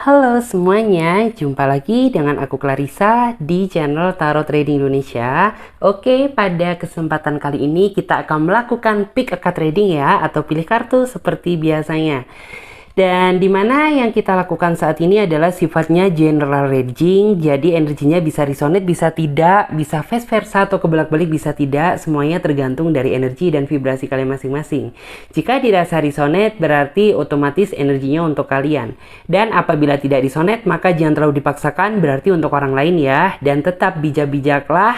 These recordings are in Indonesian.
Halo semuanya, jumpa lagi dengan aku Clarissa di channel Tarot Trading Indonesia. Oke, pada kesempatan kali ini kita akan melakukan pick a card trading ya, atau pilih kartu seperti biasanya. Dan dimana yang kita lakukan saat ini adalah sifatnya general reading, jadi energinya bisa resonate, bisa tidak, bisa vice versa atau kebalik-balik, bisa tidak, semuanya tergantung dari energi dan vibrasi kalian masing-masing. Jika dirasa resonate berarti otomatis energinya untuk kalian, dan apabila tidak resonate maka jangan terlalu dipaksakan, berarti untuk orang lain ya, dan tetap bijak-bijaklah.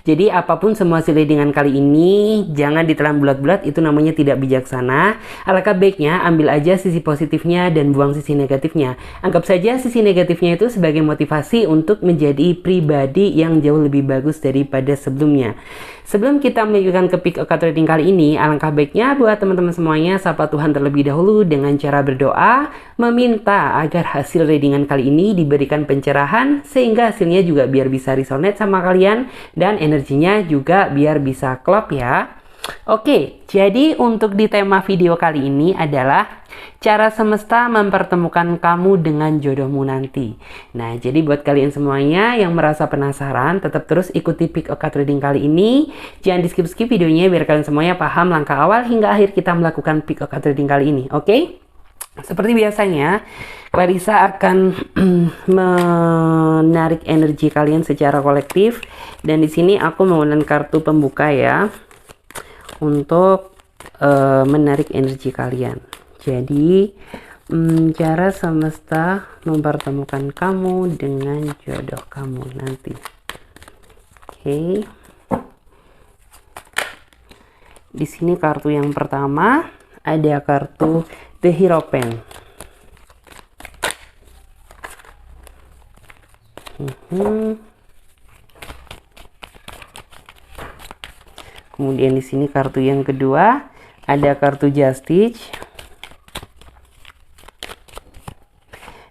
Jadi apapun semua hasil readingan kali ini jangan ditelan bulat-bulat, itu namanya tidak bijaksana. Alangkah baiknya ambil aja sisi positifnya dan buang sisi negatifnya. Anggap saja sisi negatifnya itu sebagai motivasi untuk menjadi pribadi yang jauh lebih bagus daripada sebelumnya. Sebelum kita melanjutkan ke pick a card trading kali ini, alangkah baiknya buat teman-teman semuanya sapa Tuhan terlebih dahulu dengan cara berdoa, meminta agar hasil readingan kali ini diberikan pencerahan sehingga hasilnya juga biar bisa resonate sama kalian dan energinya juga biar bisa klop ya. Oke, jadi untuk di tema video kali ini adalah cara semesta mempertemukan kamu dengan jodohmu nanti. Nah, jadi buat kalian semuanya yang merasa penasaran, tetap terus ikuti pick a card reading kali ini. Jangan di skip-skip videonya biar kalian semuanya paham langkah awal hingga akhir kita melakukan pick a card reading kali ini. Oke? Seperti biasanya, Clarissa akan menarik energi kalian secara kolektif, dan di sini aku menggunakan kartu pembuka ya untuk menarik energi kalian. Jadi cara semesta mempertemukan kamu dengan jodoh kamu nanti. Oke. Di sini kartu yang pertama ada kartu The Hierophant. Kemudian di sini kartu yang kedua ada kartu Justice.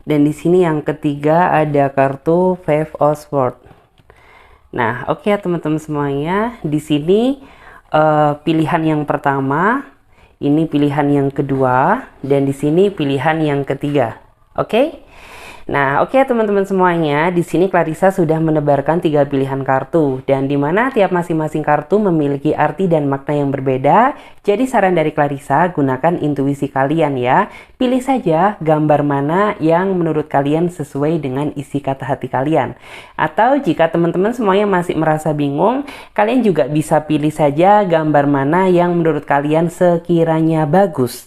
Dan di sini yang ketiga ada kartu Five of Swords. Nah, oke teman-teman semuanya, di sini pilihan yang pertama, ini pilihan yang kedua, dan di sini pilihan yang ketiga. Oke? Nah, oke teman-teman semuanya, di sini Clarissa sudah menebarkan 3 pilihan kartu, dan di mana tiap masing-masing kartu memiliki arti dan makna yang berbeda. Jadi saran dari Clarissa, gunakan intuisi kalian ya. Pilih saja gambar mana yang menurut kalian sesuai dengan isi kata hati kalian. Atau jika teman-teman semuanya masih merasa bingung, kalian juga bisa pilih saja gambar mana yang menurut kalian sekiranya bagus.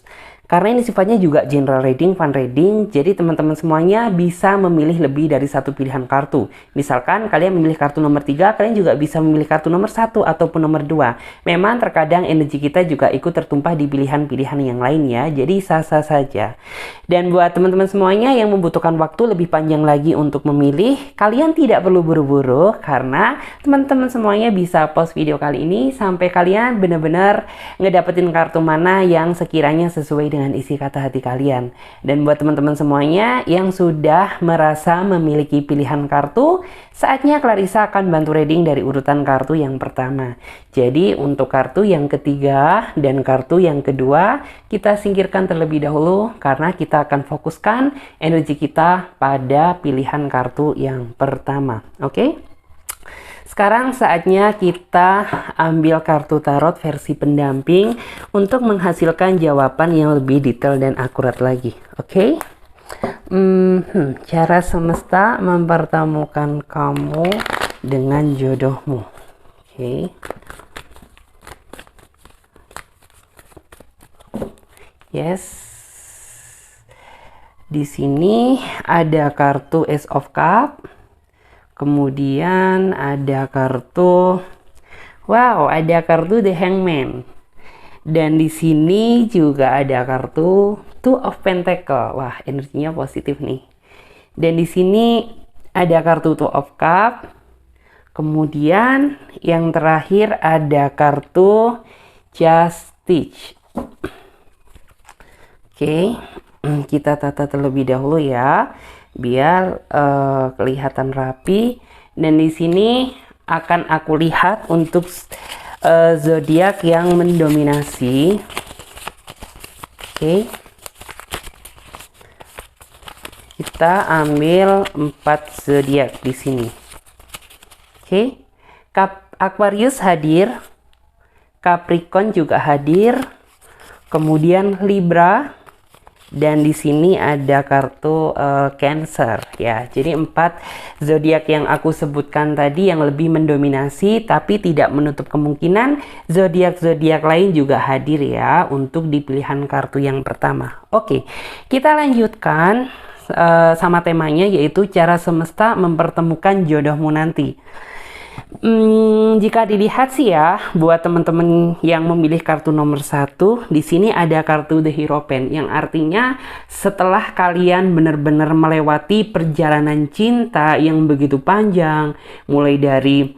Karena ini sifatnya juga general reading, fun reading, jadi teman-teman semuanya bisa memilih lebih dari satu pilihan kartu. Misalkan kalian memilih kartu nomor 3, kalian juga bisa memilih kartu nomor 1 ataupun nomor 2. Memang terkadang energi kita juga ikut tertumpah di pilihan-pilihan yang lain ya, jadi sah-sah saja. Dan buat teman-teman semuanya yang membutuhkan waktu lebih panjang lagi untuk memilih, kalian tidak perlu buru-buru, karena teman-teman semuanya bisa pause video kali ini sampai kalian benar-benar ngedapetin kartu mana yang sekiranya sesuai dengan isi kata hati kalian. Dan buat teman-teman semuanya yang sudah merasa memiliki pilihan kartu, saatnya Clarissa akan bantu reading dari urutan kartu yang pertama. Jadi untuk kartu yang ketiga dan kartu yang kedua kita singkirkan terlebih dahulu, karena kita akan fokuskan energi kita pada pilihan kartu yang pertama. Oke? Sekarang saatnya kita ambil kartu tarot versi pendamping untuk menghasilkan jawaban yang lebih detail dan akurat lagi. Oke? Cara semesta mempertemukan kamu dengan jodohmu. Oke. Yes. Di sini ada kartu Ace of Cups. Kemudian ada kartu, ada kartu The Hangman. Dan di sini juga ada kartu Two of Pentacles. Wah, energinya positif nih. Dan di sini ada kartu Two of Cups. Kemudian yang terakhir ada kartu Justice. Oke, kita tata terlebih dahulu ya, biar kelihatan rapi. Dan di sini akan aku lihat untuk zodiak yang mendominasi. Oke. Kita ambil 4 zodiak di sini. Oke. Aquarius hadir, Capricorn juga hadir, kemudian Libra, dan di sini ada kartu Cancer ya. Jadi 4 zodiak yang aku sebutkan tadi yang lebih mendominasi, tapi tidak menutup kemungkinan zodiak-zodiak lain juga hadir ya untuk di pilihan kartu yang pertama. Oke, kita lanjutkan sama temanya, yaitu cara semesta mempertemukan jodohmu nanti. Jika dilihat sih ya, buat teman-teman yang memilih kartu nomor 1, di sini ada kartu The Hierophant, yang artinya setelah kalian benar-benar melewati perjalanan cinta yang begitu panjang, mulai dari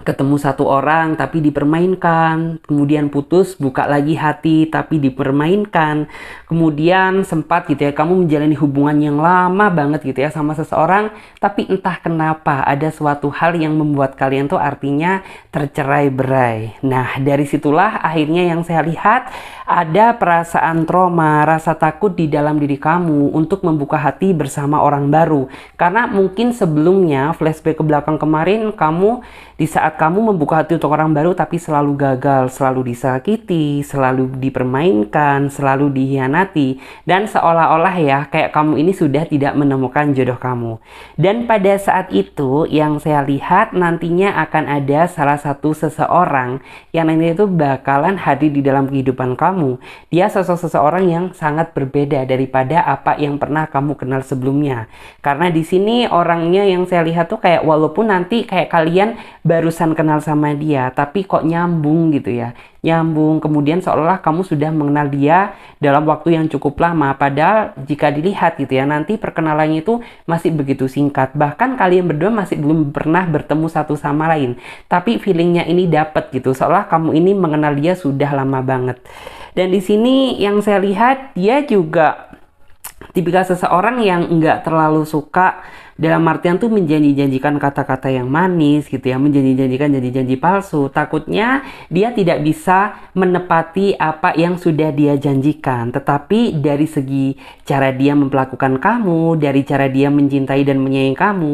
ketemu satu orang tapi dipermainkan, kemudian putus, buka lagi hati tapi dipermainkan, kemudian sempat gitu ya kamu menjalani hubungan yang lama banget gitu ya sama seseorang, tapi entah kenapa ada suatu hal yang membuat kalian tuh artinya tercerai-berai. Nah, dari situlah akhirnya yang saya lihat ada perasaan trauma, rasa takut di dalam diri kamu untuk membuka hati bersama orang baru. Karena mungkin sebelumnya, flashback ke belakang kemarin, kamu di saat kamu membuka hati untuk orang baru tapi selalu gagal, selalu disakiti, selalu dipermainkan, selalu dihianati, dan seolah-olah ya kayak kamu ini sudah tidak menemukan jodoh kamu. Dan pada saat itu yang saya lihat nantinya akan ada salah satu seseorang yang nanti itu bakalan hadir di dalam kehidupan kamu. Dia sosok seseorang yang sangat berbeda daripada apa yang pernah kamu kenal sebelumnya. Karena di sini orangnya yang saya lihat tuh kayak walaupun nanti kayak kalian barusan kenal sama dia, tapi kok nyambung gitu ya. Nyambung, kemudian seolah kamu sudah mengenal dia dalam waktu yang cukup lama. Padahal jika dilihat gitu ya, nanti perkenalannya itu masih begitu singkat. Bahkan kalian berdua masih belum pernah bertemu satu sama lain. Tapi feelingnya ini dapat gitu, seolah kamu ini mengenal dia sudah lama banget. Dan di sini yang saya lihat dia juga tipikal seseorang yang nggak terlalu suka dalam artian tuh menjanji-janjikan kata-kata yang manis gitu ya, menjanji-janjikan janji-janji palsu. Takutnya dia tidak bisa menepati apa yang sudah dia janjikan. Tetapi dari segi cara dia memperlakukan kamu, dari cara dia mencintai dan menyayangi kamu,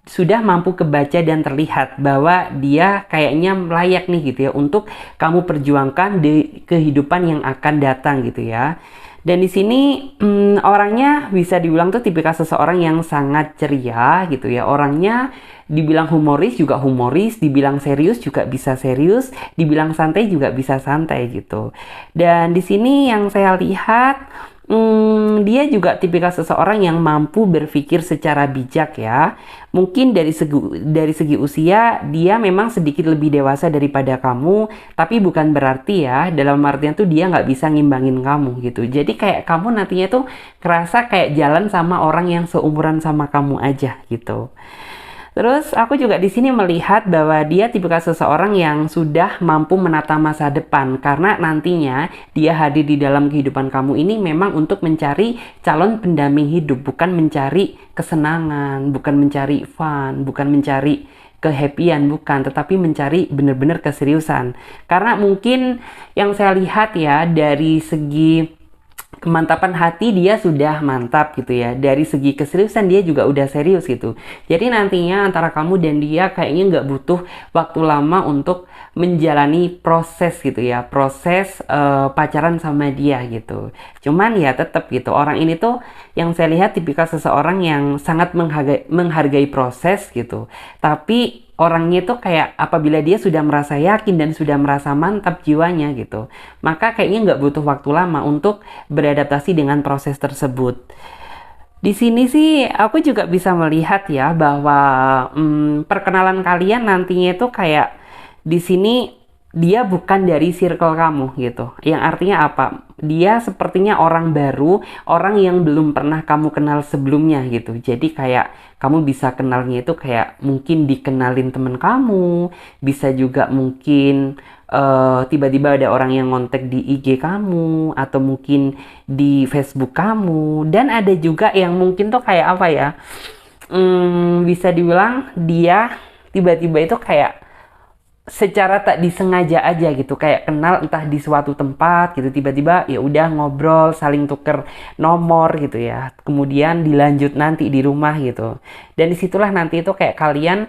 sudah mampu kebaca dan terlihat bahwa dia kayaknya layak nih gitu ya untuk kamu perjuangkan di kehidupan yang akan datang gitu ya. Dan di sini orangnya bisa dibilang tuh tipikal seseorang yang sangat ceria gitu ya. Orangnya dibilang humoris juga humoris, dibilang serius juga bisa serius, dibilang santai juga bisa santai gitu. Dan di sini yang saya lihat dia juga tipikal seseorang yang mampu berpikir secara bijak ya. Mungkin dari segi usia dia memang sedikit lebih dewasa daripada kamu, tapi bukan berarti ya dalam artian tuh dia nggak bisa ngimbangin kamu gitu. Jadi kayak kamu nantinya tuh kerasa kayak jalan sama orang yang seumuran sama kamu aja gitu. Terus aku juga di sini melihat bahwa dia tipikal seseorang yang sudah mampu menata masa depan, karena nantinya dia hadir di dalam kehidupan kamu ini memang untuk mencari calon pendamping hidup, bukan mencari kesenangan, bukan mencari fun, bukan mencari kehappyan, bukan, tetapi mencari benar-benar keseriusan. Karena mungkin yang saya lihat ya dari segi kemantapan hati dia sudah mantap gitu ya. Dari segi keseriusan dia juga udah serius gitu. Jadi nantinya antara kamu dan dia kayaknya nggak butuh waktu lama untuk menjalani proses gitu ya. Proses pacaran sama dia gitu. Cuman ya tetap gitu. Orang ini tuh yang saya lihat tipikal seseorang yang sangat menghargai proses gitu. Tapi orangnya itu kayak apabila dia sudah merasa yakin dan sudah merasa mantap jiwanya gitu, maka kayaknya nggak butuh waktu lama untuk beradaptasi dengan proses tersebut. Di sini sih aku juga bisa melihat ya bahwa perkenalan kalian nantinya itu kayak di sini dia bukan dari circle kamu gitu. Yang artinya apa? Dia sepertinya orang baru, orang yang belum pernah kamu kenal sebelumnya gitu. Jadi kayak kamu bisa kenalnya itu kayak mungkin dikenalin temen kamu, bisa juga mungkin tiba-tiba ada orang yang ngontek di IG kamu, atau mungkin di Facebook kamu. Dan ada juga yang mungkin tuh kayak apa ya, bisa dibilang dia tiba-tiba itu kayak secara tak disengaja aja gitu, kayak kenal entah di suatu tempat gitu, tiba-tiba ya udah ngobrol, saling tuker nomor gitu ya, kemudian dilanjut nanti di rumah gitu, dan disitulah nanti itu kayak kalian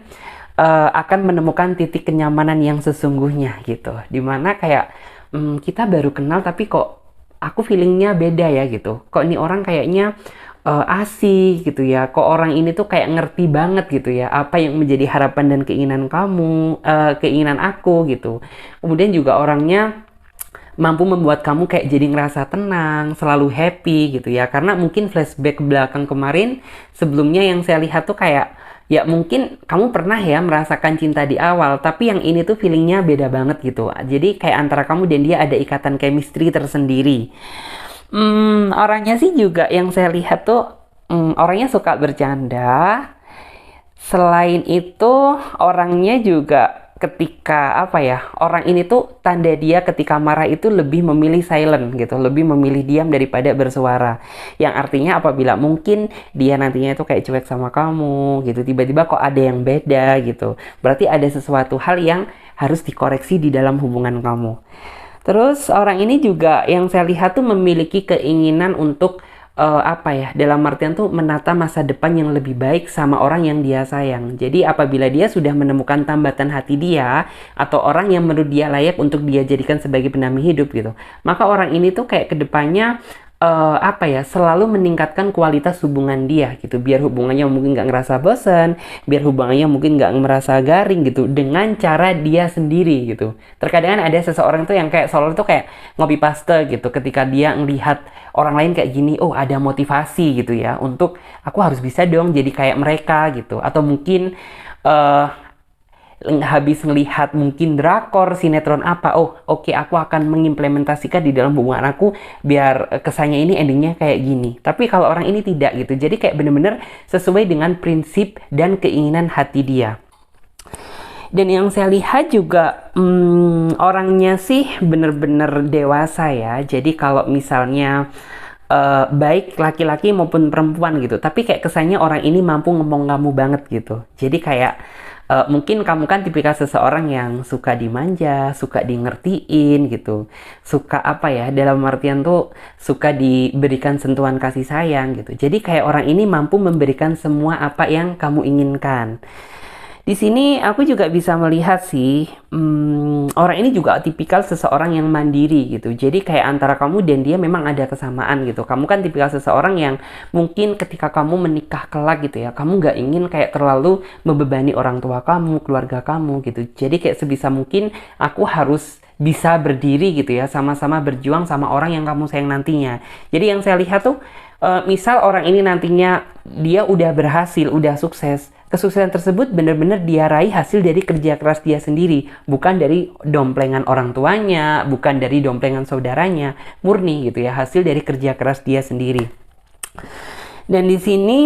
akan menemukan titik kenyamanan yang sesungguhnya gitu, dimana kayak kita baru kenal tapi kok aku feelingnya beda ya gitu, kok ini orang kayaknya asik gitu ya, kok orang ini tuh kayak ngerti banget gitu ya apa yang menjadi harapan dan keinginan kamu, keinginan aku gitu. Kemudian juga orangnya mampu membuat kamu kayak jadi ngerasa tenang, selalu happy gitu ya, karena mungkin flashback ke belakang kemarin sebelumnya yang saya lihat tuh kayak ya mungkin kamu pernah ya merasakan cinta di awal, tapi yang ini tuh feelingnya beda banget gitu, jadi kayak antara kamu dan dia ada ikatan chemistry tersendiri. Orangnya sih juga yang saya lihat tuh orangnya suka bercanda. Selain itu, orangnya juga ketika apa ya, orang ini tuh tanda dia ketika marah itu lebih memilih silent gitu, lebih memilih diam daripada bersuara. Yang artinya apabila mungkin dia nantinya itu kayak cuek sama kamu gitu, tiba-tiba kok ada yang beda gitu. Berarti ada sesuatu hal yang harus dikoreksi di dalam hubungan kamu. Terus orang ini juga yang saya lihat tuh memiliki keinginan untuk apa ya, dalam artian tuh menata masa depan yang lebih baik sama orang yang dia sayang. Jadi apabila dia sudah menemukan tambatan hati dia atau orang yang menurut dia layak untuk dia jadikan sebagai pendamping hidup gitu, maka orang ini tuh kayak kedepannya apa ya, selalu meningkatkan kualitas hubungan dia gitu, biar hubungannya mungkin nggak ngerasa bosan, biar hubungannya mungkin nggak merasa garing gitu, dengan cara dia sendiri gitu. Terkadang ada seseorang tuh yang kayak selalu tuh kayak ngopi paste gitu, ketika dia ngelihat orang lain kayak gini, oh ada motivasi gitu ya untuk aku harus bisa dong jadi kayak mereka gitu, atau mungkin eh habis ngelihat mungkin drakor, sinetron apa, oh oke, aku akan mengimplementasikan di dalam hubungan aku biar kesannya ini endingnya kayak gini. Tapi kalau orang ini tidak gitu, jadi kayak bener-bener sesuai dengan prinsip dan keinginan hati dia. Dan yang saya lihat juga orangnya sih bener-bener dewasa ya, jadi kalau misalnya baik laki-laki maupun perempuan gitu, tapi kayak kesannya orang ini mampu ngomong kamu banget gitu, jadi kayak mungkin kamu kan tipikal seseorang yang suka dimanja, suka di ngertiin gitu, suka apa ya, dalam artian tuh suka diberikan sentuhan kasih sayang gitu. Jadi kayak orang ini mampu memberikan semua apa yang kamu inginkan. Di sini aku juga bisa melihat sih, orang ini juga tipikal seseorang yang mandiri gitu. Jadi kayak antara kamu dan dia memang ada kesamaan gitu. Kamu kan tipikal seseorang yang mungkin ketika kamu menikah kelak gitu ya, kamu nggak ingin kayak terlalu membebani orang tua kamu, keluarga kamu gitu. Jadi kayak sebisa mungkin aku harus bisa berdiri gitu ya, sama-sama berjuang sama orang yang kamu sayang nantinya. Jadi yang saya lihat tuh, misal orang ini nantinya dia udah berhasil, udah sukses, kesuksesan tersebut benar-benar dia raih hasil dari kerja keras dia sendiri, bukan dari domplengan orang tuanya, bukan dari domplengan saudaranya, murni gitu ya, hasil dari kerja keras dia sendiri. Dan di sini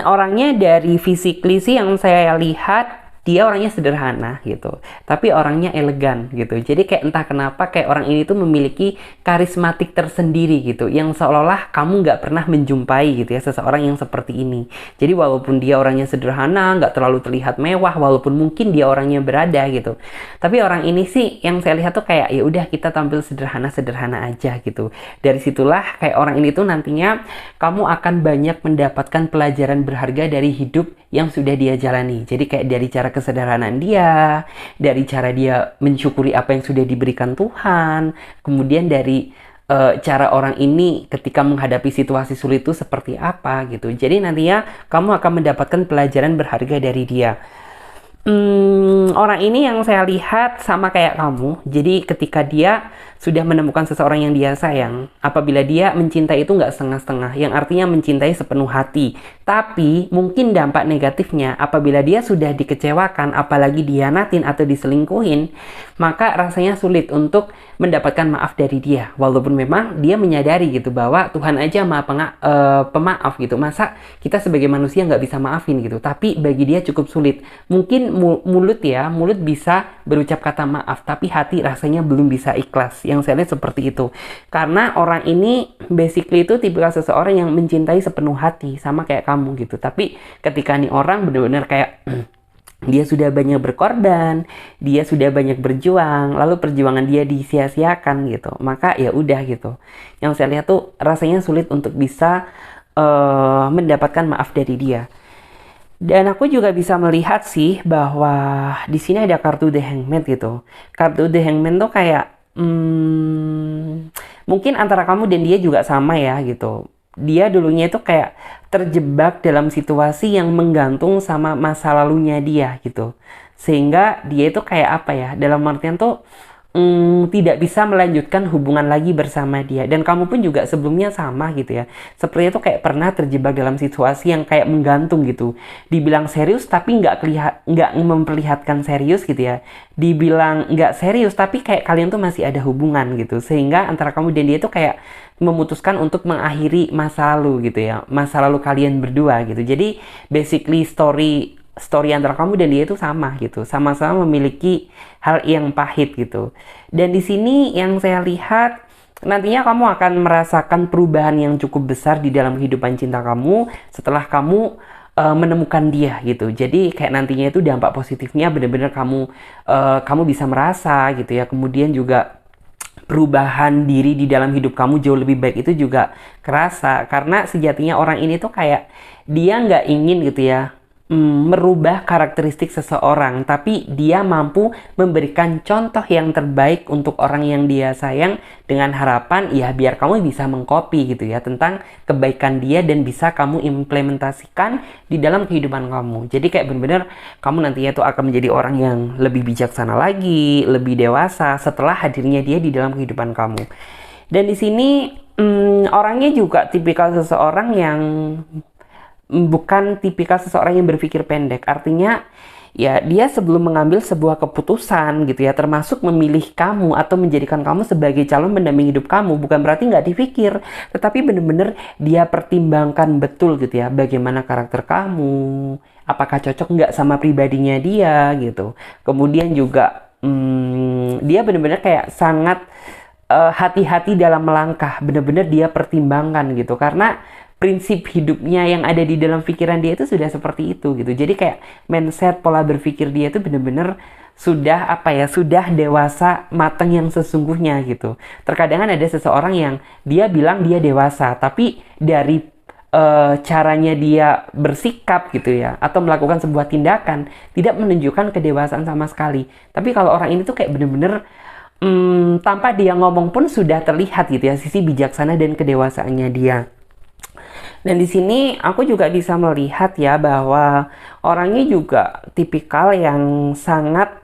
orangnya dari physically sih yang saya lihat, dia orangnya sederhana gitu, tapi orangnya elegan gitu. Jadi kayak entah kenapa kayak orang ini tuh memiliki karismatik tersendiri gitu, yang seolah-olah kamu nggak pernah menjumpai gitu ya seseorang yang seperti ini. Jadi walaupun dia orangnya sederhana, nggak terlalu terlihat mewah, walaupun mungkin dia orangnya berada gitu, tapi orang ini sih yang saya lihat tuh kayak ya udah kita tampil sederhana-sederhana aja gitu. Dari situlah kayak orang ini tuh nantinya kamu akan banyak mendapatkan pelajaran berharga dari hidup yang sudah dia jalani. Jadi kayak dari cara kesederhanaan dia, dari cara dia mensyukuri apa yang sudah diberikan Tuhan, kemudian dari cara orang ini ketika menghadapi situasi sulit itu seperti apa gitu. Jadi nantinya kamu akan mendapatkan pelajaran berharga dari dia. Orang ini yang saya lihat sama kayak kamu. Jadi ketika dia sudah menemukan seseorang yang dia sayang, apabila dia mencintai itu nggak setengah-setengah, yang artinya mencintai sepenuh hati. Tapi mungkin dampak negatifnya apabila dia sudah dikecewakan, apalagi dihianatin atau diselingkuhin, maka rasanya sulit untuk mendapatkan maaf dari dia. Walaupun memang dia menyadari gitu bahwa Tuhan aja maha pemaaf gitu. Masa kita sebagai manusia nggak bisa maafin gitu. Tapi bagi dia cukup sulit. Mungkin mulut bisa berucap kata maaf, tapi hati rasanya belum bisa ikhlas. Yang saya lihat seperti itu. Karena orang ini basically itu tipikal seseorang yang mencintai sepenuh hati, sama kayak kamu gitu. Tapi ketika nih orang benar-benar kayak Dia sudah banyak berkorban, dia sudah banyak berjuang, lalu perjuangan dia disia-siakan gitu. Maka ya udah gitu. Yang saya lihat tuh rasanya sulit untuk bisa mendapatkan maaf dari dia. Dan aku juga bisa melihat sih bahwa di sini ada kartu The Hangman gitu. Kartu The Hangman tuh kayak mungkin antara kamu dan dia juga sama ya gitu. Dia dulunya itu kayak terjebak dalam situasi yang menggantung sama masa lalunya dia gitu. Sehingga dia itu kayak apa ya? Dalam artian tuh tidak bisa melanjutkan hubungan lagi bersama dia. Dan kamu pun juga sebelumnya sama gitu ya. Sepertinya tuh kayak pernah terjebak dalam situasi yang kayak menggantung gitu. Dibilang serius tapi nggak memperlihatkan serius gitu ya. Dibilang nggak serius tapi kayak kalian tuh masih ada hubungan gitu. Sehingga antara kamu dan dia tuh kayak memutuskan untuk mengakhiri masa lalu gitu ya. Masa lalu kalian berdua gitu. Jadi basically story antara kamu dan dia itu sama gitu, sama-sama memiliki hal yang pahit gitu. Dan di sini yang saya lihat nantinya kamu akan merasakan perubahan yang cukup besar di dalam kehidupan cinta kamu setelah kamu menemukan dia gitu. Jadi kayak nantinya itu dampak positifnya benar-benar kamu bisa merasa gitu ya. Kemudian juga perubahan diri di dalam hidup kamu jauh lebih baik itu juga kerasa karena sejatinya orang ini tuh kayak dia nggak ingin gitu ya merubah karakteristik seseorang, tapi dia mampu memberikan contoh yang terbaik untuk orang yang dia sayang dengan harapan ya biar kamu bisa mengcopy gitu ya tentang kebaikan dia dan bisa kamu implementasikan di dalam kehidupan kamu. Jadi kayak benar-benar kamu nantinya tuh akan menjadi orang yang lebih bijaksana lagi, lebih dewasa setelah hadirnya dia di dalam kehidupan kamu. Dan di sini orangnya juga tipikal seseorang yang bukan tipikal seseorang yang berpikir pendek. Artinya ya dia sebelum mengambil sebuah keputusan gitu ya, termasuk memilih kamu atau menjadikan kamu sebagai calon pendamping hidup kamu, bukan berarti nggak dipikir, tetapi benar-benar dia pertimbangkan betul gitu ya, bagaimana karakter kamu, apakah cocok nggak sama pribadinya dia gitu. Kemudian juga dia benar-benar kayak sangat hati-hati dalam melangkah, benar-benar dia pertimbangkan gitu, karena prinsip hidupnya yang ada di dalam pikiran dia itu sudah seperti itu gitu. Jadi kayak mindset, pola berpikir dia itu benar-benar sudah apa ya, sudah dewasa, matang yang sesungguhnya gitu. Terkadang ada seseorang yang dia bilang dia dewasa, tapi dari caranya dia bersikap gitu ya, atau melakukan sebuah tindakan tidak menunjukkan kedewasaan sama sekali. Tapi kalau orang ini tuh kayak bener-bener tanpa dia ngomong pun sudah terlihat gitu ya sisi bijaksana dan kedewasaannya dia. Dan di sini aku juga bisa melihat ya bahwa orangnya juga tipikal yang sangat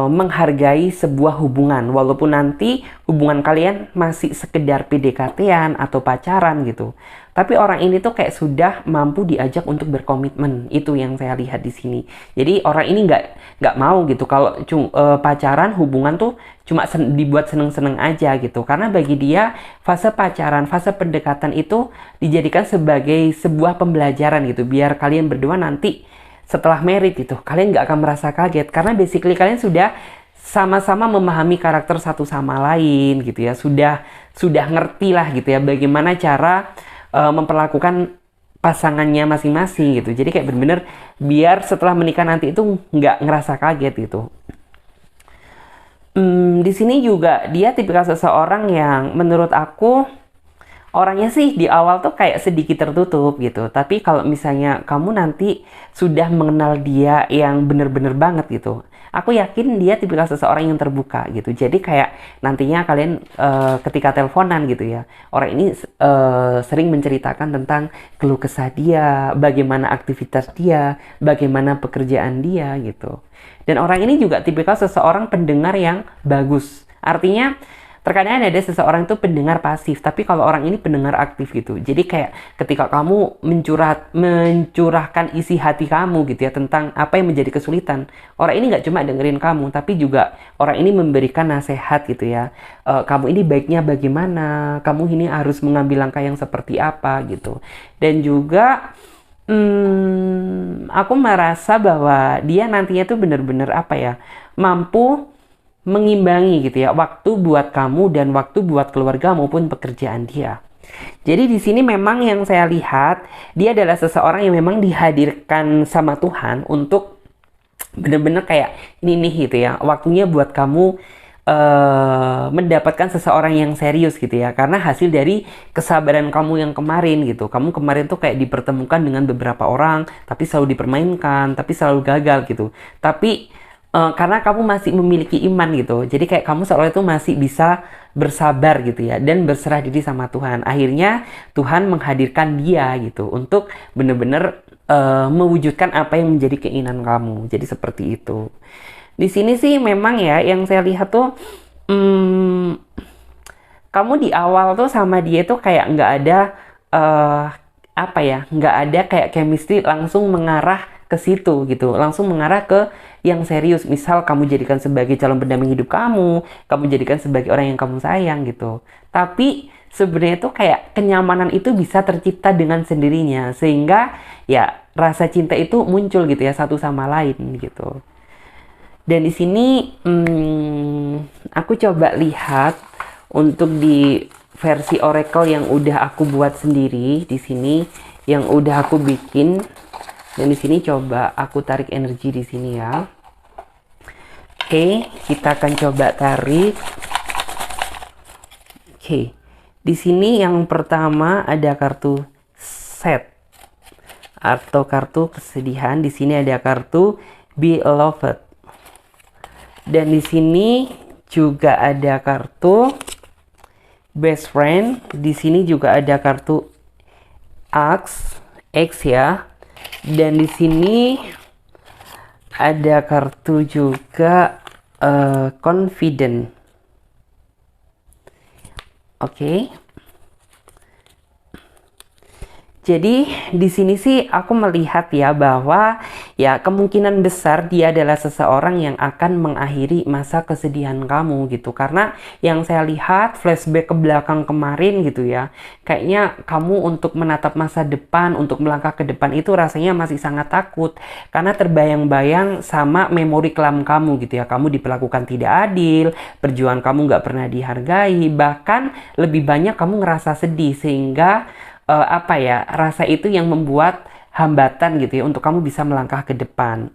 menghargai sebuah hubungan, walaupun nanti hubungan kalian masih sekedar PDKT-an atau pacaran gitu. Tapi orang ini tuh kayak sudah mampu diajak untuk berkomitmen, itu yang saya lihat di sini. Jadi orang ini nggak mau gitu kalau pacaran, hubungan tuh cuma dibuat seneng-seneng aja gitu. Karena bagi dia fase pacaran, fase pendekatan itu dijadikan sebagai sebuah pembelajaran gitu, biar kalian berdua nanti setelah married gitu, kalian nggak akan merasa kaget karena basically kalian sudah sama-sama memahami karakter satu sama lain gitu ya, sudah ngerti lah gitu ya bagaimana cara memperlakukan pasangannya masing-masing gitu. Jadi kayak bener-bener biar setelah menikah nanti itu nggak ngerasa kaget gitu. Di sini juga dia tipikal seseorang yang menurut aku orangnya sih di awal tuh kayak sedikit tertutup gitu. Tapi kalau misalnya kamu nanti sudah mengenal dia yang bener-bener banget gitu, aku yakin dia tipikal seseorang yang terbuka gitu. Jadi kayak nantinya kalian ketika teleponan gitu ya, orang ini sering menceritakan tentang keluh kesah dia, bagaimana aktivitas dia, bagaimana pekerjaan dia gitu. Dan orang ini juga tipikal seseorang pendengar yang bagus. Artinya terkadang ada seseorang itu pendengar pasif, tapi kalau orang ini pendengar aktif gitu. Jadi kayak ketika kamu mencurahkan isi hati kamu gitu ya tentang apa yang menjadi kesulitan, orang ini nggak cuma dengerin kamu, tapi juga orang ini memberikan nasihat gitu ya. Kamu ini baiknya bagaimana, kamu ini harus mengambil langkah yang seperti apa gitu. Dan juga aku merasa bahwa dia nantinya tuh benar-benar apa ya, mampu mengimbangi gitu ya waktu buat kamu dan waktu buat keluarga maupun pekerjaan dia. Jadi di sini memang yang saya lihat dia adalah seseorang yang memang dihadirkan sama Tuhan untuk bener-bener kayak ini nih gitu ya, waktunya buat kamu mendapatkan seseorang yang serius gitu ya, karena hasil dari kesabaran kamu yang kemarin gitu. Kamu kemarin tuh kayak dipertemukan dengan beberapa orang, tapi selalu dipermainkan, tapi selalu gagal gitu. Tapi karena kamu masih memiliki iman gitu, jadi kayak kamu seolah itu masih bisa bersabar gitu ya, dan berserah diri sama Tuhan. Akhirnya Tuhan menghadirkan dia gitu untuk bener-bener mewujudkan apa yang menjadi keinginan kamu. Jadi seperti itu. Di sini sih memang ya yang saya lihat tuh, hmm, kamu di awal tuh sama dia tuh kayak nggak ada eh apa ya, nggak ada kayak chemistry langsung mengarah ke situ gitu, langsung mengarah ke yang serius. Misal kamu jadikan sebagai calon pendamping hidup kamu jadikan sebagai orang yang kamu sayang gitu. Tapi sebenarnya tuh kayak kenyamanan itu bisa tercipta dengan sendirinya, sehingga ya rasa cinta itu muncul gitu ya satu sama lain gitu. Dan di sini aku coba lihat untuk di versi Oracle yang udah aku buat sendiri di sini, yang udah aku bikin. Dan di sini coba aku tarik energi di sini ya. Oke, kita akan coba tarik. Oke. Di sini yang pertama ada kartu Sad atau kartu kesedihan. Di sini ada kartu Beloved. Dan di sini juga ada kartu Best Friend. Di sini juga ada kartu X ya. Dan di sini ada kartu juga Confident. Oke. Jadi di sini sih aku melihat ya bahwa ya kemungkinan besar dia adalah seseorang yang akan mengakhiri masa kesedihan kamu gitu. Karena yang saya lihat flashback ke belakang kemarin gitu ya, kayaknya kamu untuk menatap masa depan, untuk melangkah ke depan itu rasanya masih sangat takut. Karena terbayang-bayang sama memori kelam kamu gitu ya. Kamu diperlakukan tidak adil, perjuangan kamu nggak pernah dihargai, bahkan lebih banyak kamu ngerasa sedih, sehingga apa ya, rasa itu yang membuat hambatan gitu ya untuk kamu bisa melangkah ke depan.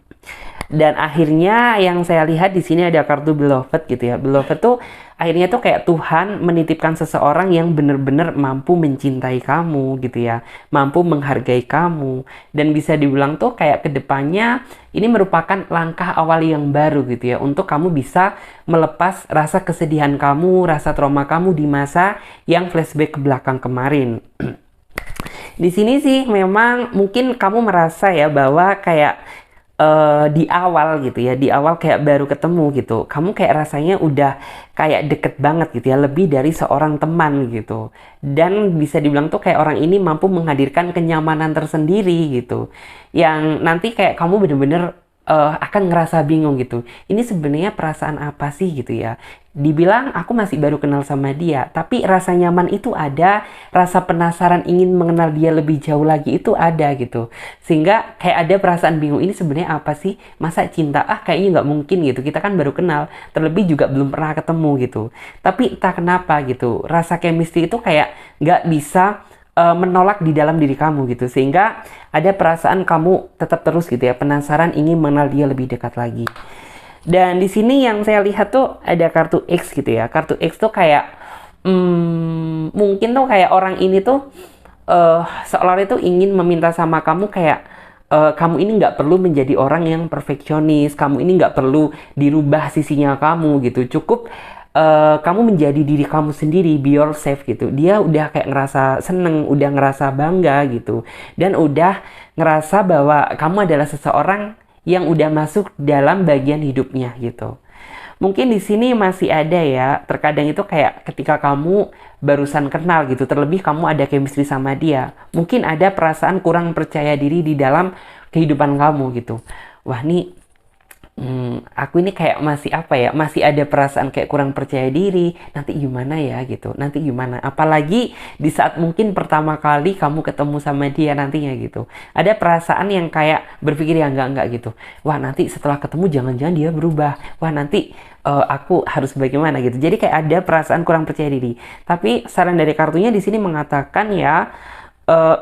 Dan akhirnya yang saya lihat di sini ada kartu Beloved gitu ya. Beloved tuh akhirnya tuh kayak Tuhan menitipkan seseorang yang benar-benar mampu mencintai kamu gitu ya, mampu menghargai kamu. Dan bisa dibilang tuh kayak kedepannya ini merupakan langkah awal yang baru gitu ya, untuk kamu bisa melepas rasa kesedihan kamu, rasa trauma kamu di masa yang flashback ke belakang kemarin. Di sini sih memang mungkin kamu merasa ya bahwa kayak di awal gitu ya, di awal kayak baru ketemu gitu, kamu kayak rasanya udah kayak deket banget gitu ya, lebih dari seorang teman gitu. Dan bisa dibilang tuh kayak orang ini mampu menghadirkan kenyamanan tersendiri gitu, yang nanti kayak kamu bener-bener akan ngerasa bingung gitu. Ini sebenarnya perasaan apa sih gitu ya. Dibilang aku masih baru kenal sama dia, tapi rasa nyaman itu ada, rasa penasaran ingin mengenal dia lebih jauh lagi itu ada gitu. Sehingga kayak ada perasaan bingung, ini sebenarnya apa sih? Masa cinta? Kayaknya nggak mungkin gitu. Kita kan baru kenal, terlebih juga belum pernah ketemu gitu. Tapi entah kenapa gitu, rasa chemistry itu kayak nggak bisa menolak di dalam diri kamu gitu, sehingga ada perasaan kamu tetap terus gitu ya, penasaran ingin mengenal dia lebih dekat lagi. Dan di sini yang saya lihat tuh ada kartu X gitu ya. Kartu X tuh kayak mungkin tuh kayak orang ini tuh seolah itu ingin meminta sama kamu kayak kamu ini nggak perlu menjadi orang yang perfeksionis, kamu ini nggak perlu dirubah sisinya kamu gitu, cukup kamu menjadi diri kamu sendiri, be yourself gitu. Dia udah kayak ngerasa seneng, udah ngerasa bangga gitu, dan udah ngerasa bahwa kamu adalah seseorang yang udah masuk dalam bagian hidupnya gitu. Mungkin di sini masih ada ya, terkadang itu kayak ketika kamu barusan kenal gitu, terlebih kamu ada chemistry sama dia, mungkin ada perasaan kurang percaya diri di dalam kehidupan kamu gitu. Wah nih, aku ini kayak masih apa ya, masih ada perasaan kayak kurang percaya diri, nanti gimana ya gitu, nanti gimana, apalagi di saat mungkin pertama kali kamu ketemu sama dia nantinya gitu, ada perasaan yang kayak berpikir ya enggak gitu, wah nanti setelah ketemu jangan-jangan dia berubah, wah nanti aku harus bagaimana gitu. Jadi kayak ada perasaan kurang percaya diri. Tapi saran dari kartunya di sini mengatakan ya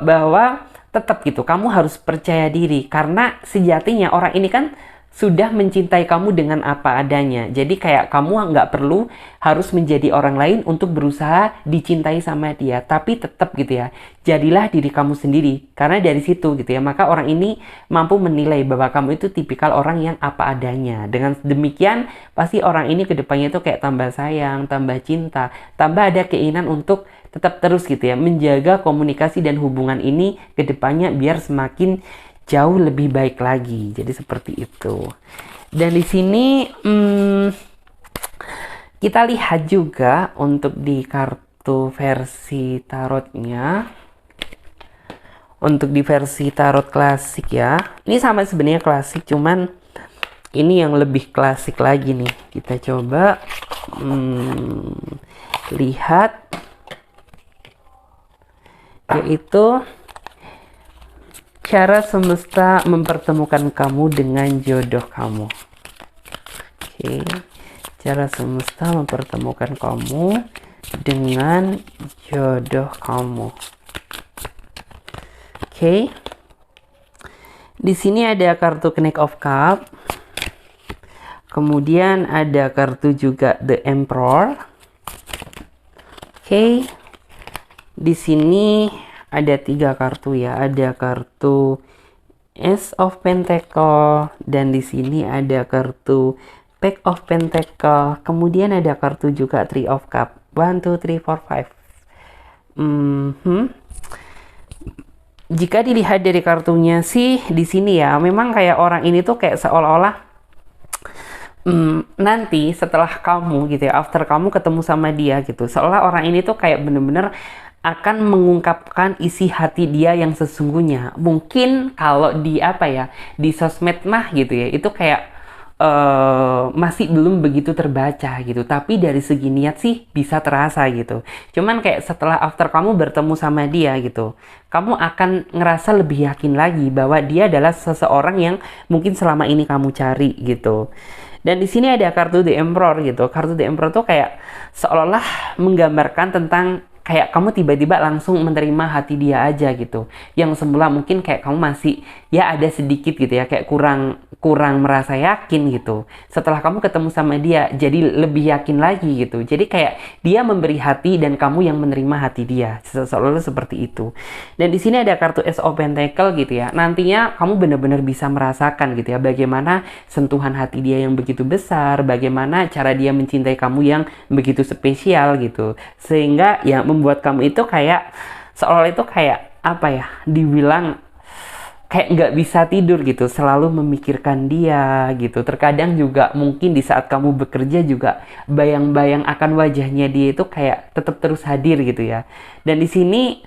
bahwa tetap gitu, kamu harus percaya diri, karena sejatinya orang ini kan sudah mencintai kamu dengan apa adanya. Jadi kayak kamu nggak perlu harus menjadi orang lain untuk berusaha dicintai sama dia. Tapi tetap gitu ya, jadilah diri kamu sendiri. Karena dari situ gitu ya, maka orang ini mampu menilai bahwa kamu itu tipikal orang yang apa adanya. Dengan demikian, pasti orang ini kedepannya itu kayak tambah sayang, tambah cinta, tambah ada keinginan untuk tetap terus gitu ya, menjaga komunikasi dan hubungan ini kedepannya biar semakin jauh lebih baik lagi. Jadi seperti itu. Dan di sini kita lihat juga untuk di kartu versi tarotnya. Untuk di versi tarot klasik ya. Ini sama sebenarnya klasik, cuman ini yang lebih klasik lagi nih. Kita coba lihat, yaitu cara semesta mempertemukan kamu dengan jodoh kamu. Oke, cara semesta mempertemukan kamu dengan jodoh kamu. Oke, di sini ada kartu Knight of Cups, kemudian ada kartu juga The Emperor. Oke, di sini ada 3 kartu ya, ada kartu Ace of Pentacle, dan di sini ada kartu Pack of Pentacle, kemudian ada kartu juga Three of Cup. 1, 2, 3, 4, 5. Jika dilihat dari kartunya sih di sini ya, memang kayak orang ini tuh kayak seolah-olah nanti setelah kamu gitu ya, after kamu ketemu sama dia gitu, seolah orang ini tuh kayak bener-bener akan mengungkapkan isi hati dia yang sesungguhnya. Mungkin kalau di di sosmed mah gitu ya, itu kayak masih belum begitu terbaca gitu. Tapi dari segi niat sih bisa terasa gitu. Cuman kayak setelah after kamu bertemu sama dia gitu, kamu akan ngerasa lebih yakin lagi bahwa dia adalah seseorang yang mungkin selama ini kamu cari gitu. Dan di sini ada kartu The Emperor gitu. Kartu The Emperor tuh kayak seolah-olah menggambarkan tentang kayak kamu tiba-tiba langsung menerima hati dia aja gitu. Yang semula mungkin kayak kamu masih ya ada sedikit gitu ya, kayak kurang merasa yakin gitu. Setelah kamu ketemu sama dia, jadi lebih yakin lagi gitu. Jadi kayak dia memberi hati dan kamu yang menerima hati dia. Seolah-olah seperti itu. Dan di sini ada kartu Ace of Pentacle gitu ya. Nantinya kamu benar-benar bisa merasakan gitu ya, bagaimana sentuhan hati dia yang begitu besar, bagaimana cara dia mencintai kamu yang begitu spesial gitu. Sehingga ya membuat kamu itu kayak seolah itu kayak dibilang kayak nggak bisa tidur gitu, selalu memikirkan dia gitu. Terkadang juga mungkin di saat kamu bekerja juga bayang-bayang akan wajahnya dia itu kayak tetap terus hadir gitu ya. Dan di sini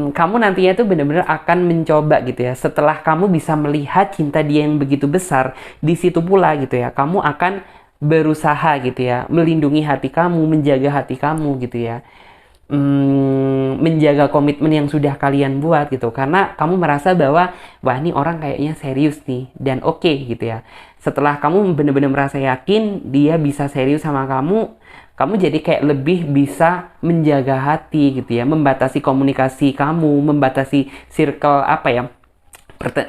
kamu nantinya tuh benar-benar akan mencoba gitu ya. Setelah kamu bisa melihat cinta dia yang begitu besar, di situ pula gitu ya, kamu akan berusaha gitu ya, melindungi hati kamu, menjaga hati kamu gitu ya. Menjaga komitmen yang sudah kalian buat gitu, karena kamu merasa bahwa wah ini orang kayaknya serius nih dan oke gitu ya. Setelah kamu benar-benar merasa yakin dia bisa serius sama kamu, kamu jadi kayak lebih bisa menjaga hati gitu ya, membatasi komunikasi kamu, membatasi circle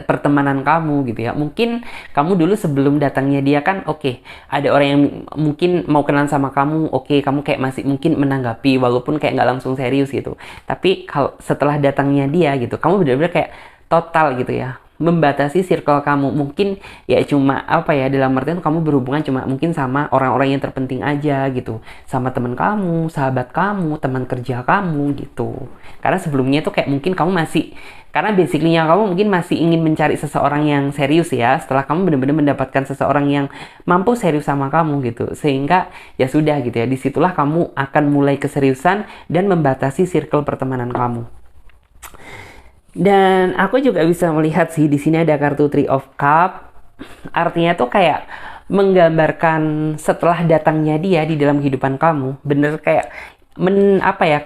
pertemanan kamu gitu ya. Mungkin kamu dulu sebelum datangnya dia kan ada orang yang mungkin mau kenalan sama kamu, kamu kayak masih mungkin menanggapi walaupun kayak nggak langsung serius gitu. Tapi kalau setelah datangnya dia gitu, kamu benar-benar kayak total gitu ya, membatasi circle kamu. Mungkin ya cuma dalam artian kamu berhubungan cuma mungkin sama orang-orang yang terpenting aja gitu, sama teman kamu, sahabat kamu, teman kerja kamu gitu. Karena sebelumnya tuh kayak mungkin kamu masih, karena basically-nya kamu mungkin masih ingin mencari seseorang yang serius ya. Setelah kamu benar-benar mendapatkan seseorang yang mampu serius sama kamu gitu, sehingga ya sudah gitu ya, disitulah kamu akan mulai keseriusan dan membatasi circle pertemanan kamu. Dan aku juga bisa melihat sih di sini ada kartu Three of Cup. Artinya tuh kayak menggambarkan setelah datangnya dia di dalam kehidupan kamu, bener kayak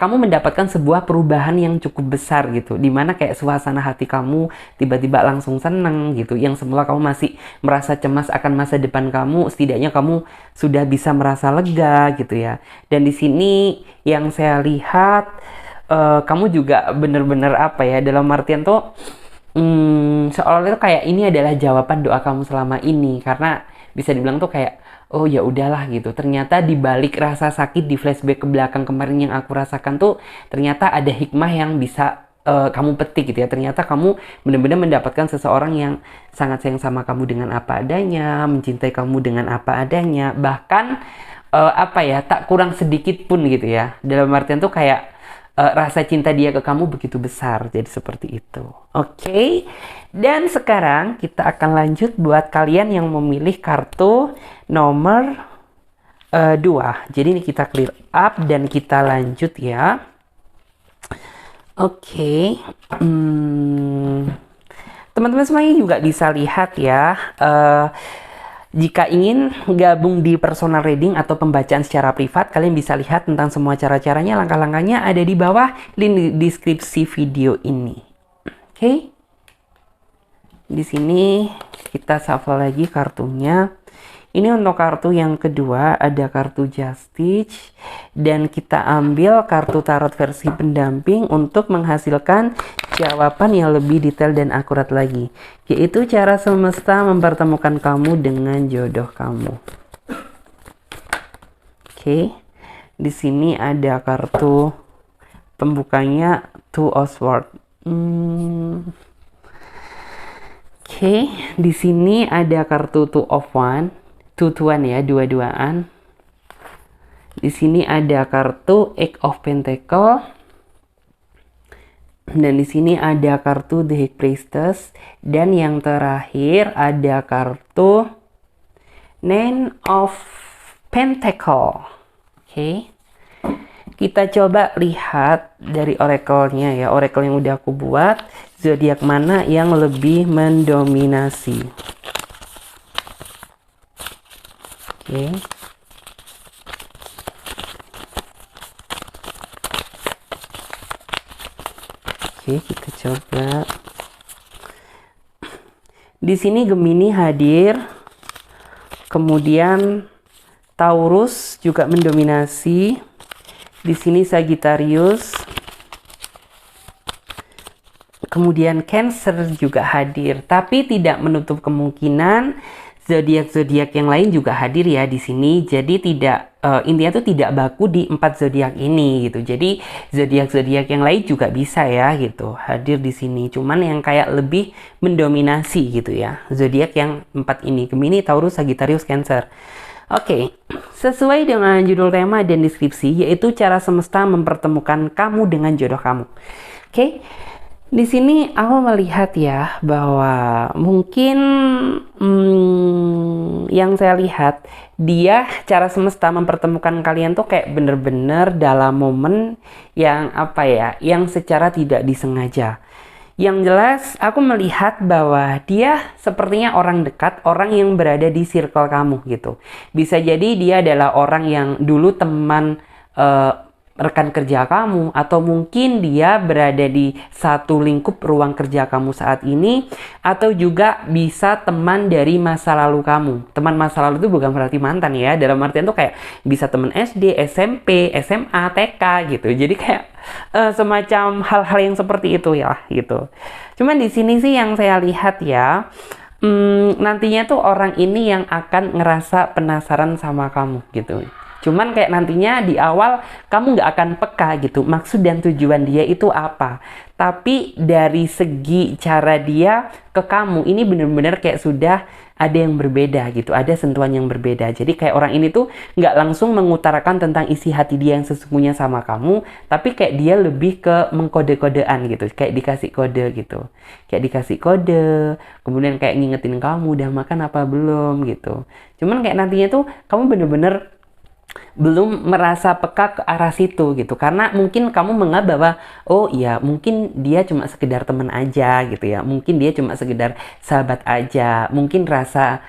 kamu mendapatkan sebuah perubahan yang cukup besar gitu, dimana kayak suasana hati kamu tiba-tiba langsung seneng gitu. Yang semula kamu masih merasa cemas akan masa depan kamu, setidaknya kamu sudah bisa merasa lega gitu ya. Dan di sini yang saya lihat kamu juga bener-bener dalam artian tuh seolah-olah itu kayak ini adalah jawaban doa kamu selama ini, karena bisa dibilang tuh kayak oh ya udahlah gitu. Ternyata di balik rasa sakit di flashback ke belakang kemarin yang aku rasakan tuh ternyata ada hikmah yang bisa kamu petik gitu ya. Ternyata kamu benar-benar mendapatkan seseorang yang sangat sayang sama kamu dengan apa adanya, mencintai kamu dengan apa adanya, bahkan apa ya, tak kurang sedikit pun gitu ya. Dalam artian tuh kayak rasa cinta dia ke kamu begitu besar, jadi seperti itu. Oke, dan sekarang kita akan lanjut buat kalian yang memilih kartu nomor 2. Jadi ini kita clear up dan kita lanjut ya. Oke, teman-teman semuanya juga bisa lihat ya. Jika ingin gabung di personal reading atau pembacaan secara privat, kalian bisa lihat tentang semua cara-caranya, langkah-langkahnya ada di bawah link di deskripsi video ini. Oke. Di sini kita shuffle lagi kartunya. Ini untuk kartu yang kedua, ada kartu Justice, dan kita ambil kartu tarot versi pendamping untuk menghasilkan jawaban yang lebih detail dan akurat lagi, yaitu cara semesta mempertemukan kamu dengan jodoh kamu. Oke, di sini ada kartu pembukanya Two of Swords. Oke, di sini ada kartu Two of Wands. Tuan ya, dua-duaan. Di sini ada kartu Eight of Pentacle. Dan di sini ada kartu The High Priestess, dan yang terakhir ada kartu Nine of Pentacle. Oke. Kita coba lihat dari oracle-nya ya, oracle yang udah aku buat, zodiak mana yang lebih mendominasi. Oke. Oke, kita coba. Di sini Gemini hadir. Kemudian Taurus juga mendominasi. Di sini Sagittarius. Kemudian Cancer juga hadir, tapi tidak menutup kemungkinan zodiak-zodiak yang lain juga hadir ya di sini. Jadi tidak intinya tuh tidak baku di 4 zodiak ini gitu. Jadi zodiak-zodiak yang lain juga bisa ya gitu hadir di sini. Cuman yang kayak lebih mendominasi gitu ya. Zodiak yang 4 ini, Gemini, Taurus, Sagittarius, Cancer. Oke, sesuai dengan judul tema dan deskripsi, yaitu cara semesta mempertemukan kamu dengan jodoh kamu. Oke. Di sini aku melihat ya bahwa mungkin yang saya lihat dia cara semesta mempertemukan kalian tuh kayak bener-bener dalam momen yang apa ya, yang secara tidak disengaja. Yang jelas aku melihat bahwa dia sepertinya orang dekat, orang yang berada di circle kamu gitu. Bisa jadi dia adalah orang yang dulu teman rekan kerja kamu, atau mungkin dia berada di satu lingkup ruang kerja kamu saat ini, atau juga bisa teman dari masa lalu kamu. Teman masa lalu itu bukan berarti mantan ya, dalam artian tuh kayak bisa teman SD, SMP, SMA, TK gitu. Jadi kayak semacam hal-hal yang seperti itu ya gitu. Cuman di sini sih yang saya lihat ya, nantinya tuh orang ini yang akan ngerasa penasaran sama kamu gitu. Cuman kayak nantinya di awal kamu nggak akan peka gitu maksud dan tujuan dia itu apa. Tapi dari segi cara dia ke kamu ini bener-bener kayak sudah ada yang berbeda gitu. Ada sentuhan yang berbeda. Jadi kayak orang ini tuh nggak langsung mengutarakan tentang isi hati dia yang sesungguhnya sama kamu. Tapi kayak dia lebih ke mengkode-kodean gitu. Kayak dikasih kode gitu. Kayak dikasih kode. Kemudian kayak ngingetin kamu udah makan apa belum gitu. Cuman kayak nantinya tuh kamu bener-bener belum merasa peka ke arah situ gitu, karena mungkin kamu menganggap bahwa oh iya mungkin dia cuma sekedar teman aja gitu ya, mungkin dia cuma sekedar sahabat aja, mungkin rasa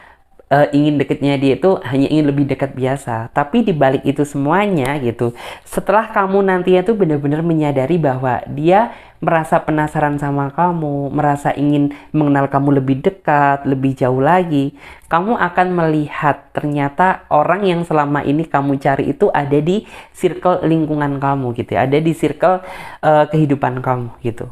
ingin deketnya dia itu hanya ingin lebih dekat biasa. Tapi dibalik itu semuanya gitu, setelah kamu nantinya tuh benar-benar menyadari bahwa dia merasa penasaran sama kamu, merasa ingin mengenal kamu lebih dekat, lebih jauh lagi, kamu akan melihat ternyata orang yang selama ini kamu cari itu ada di circle lingkungan kamu gitu ya, ada di circle kehidupan kamu gitu.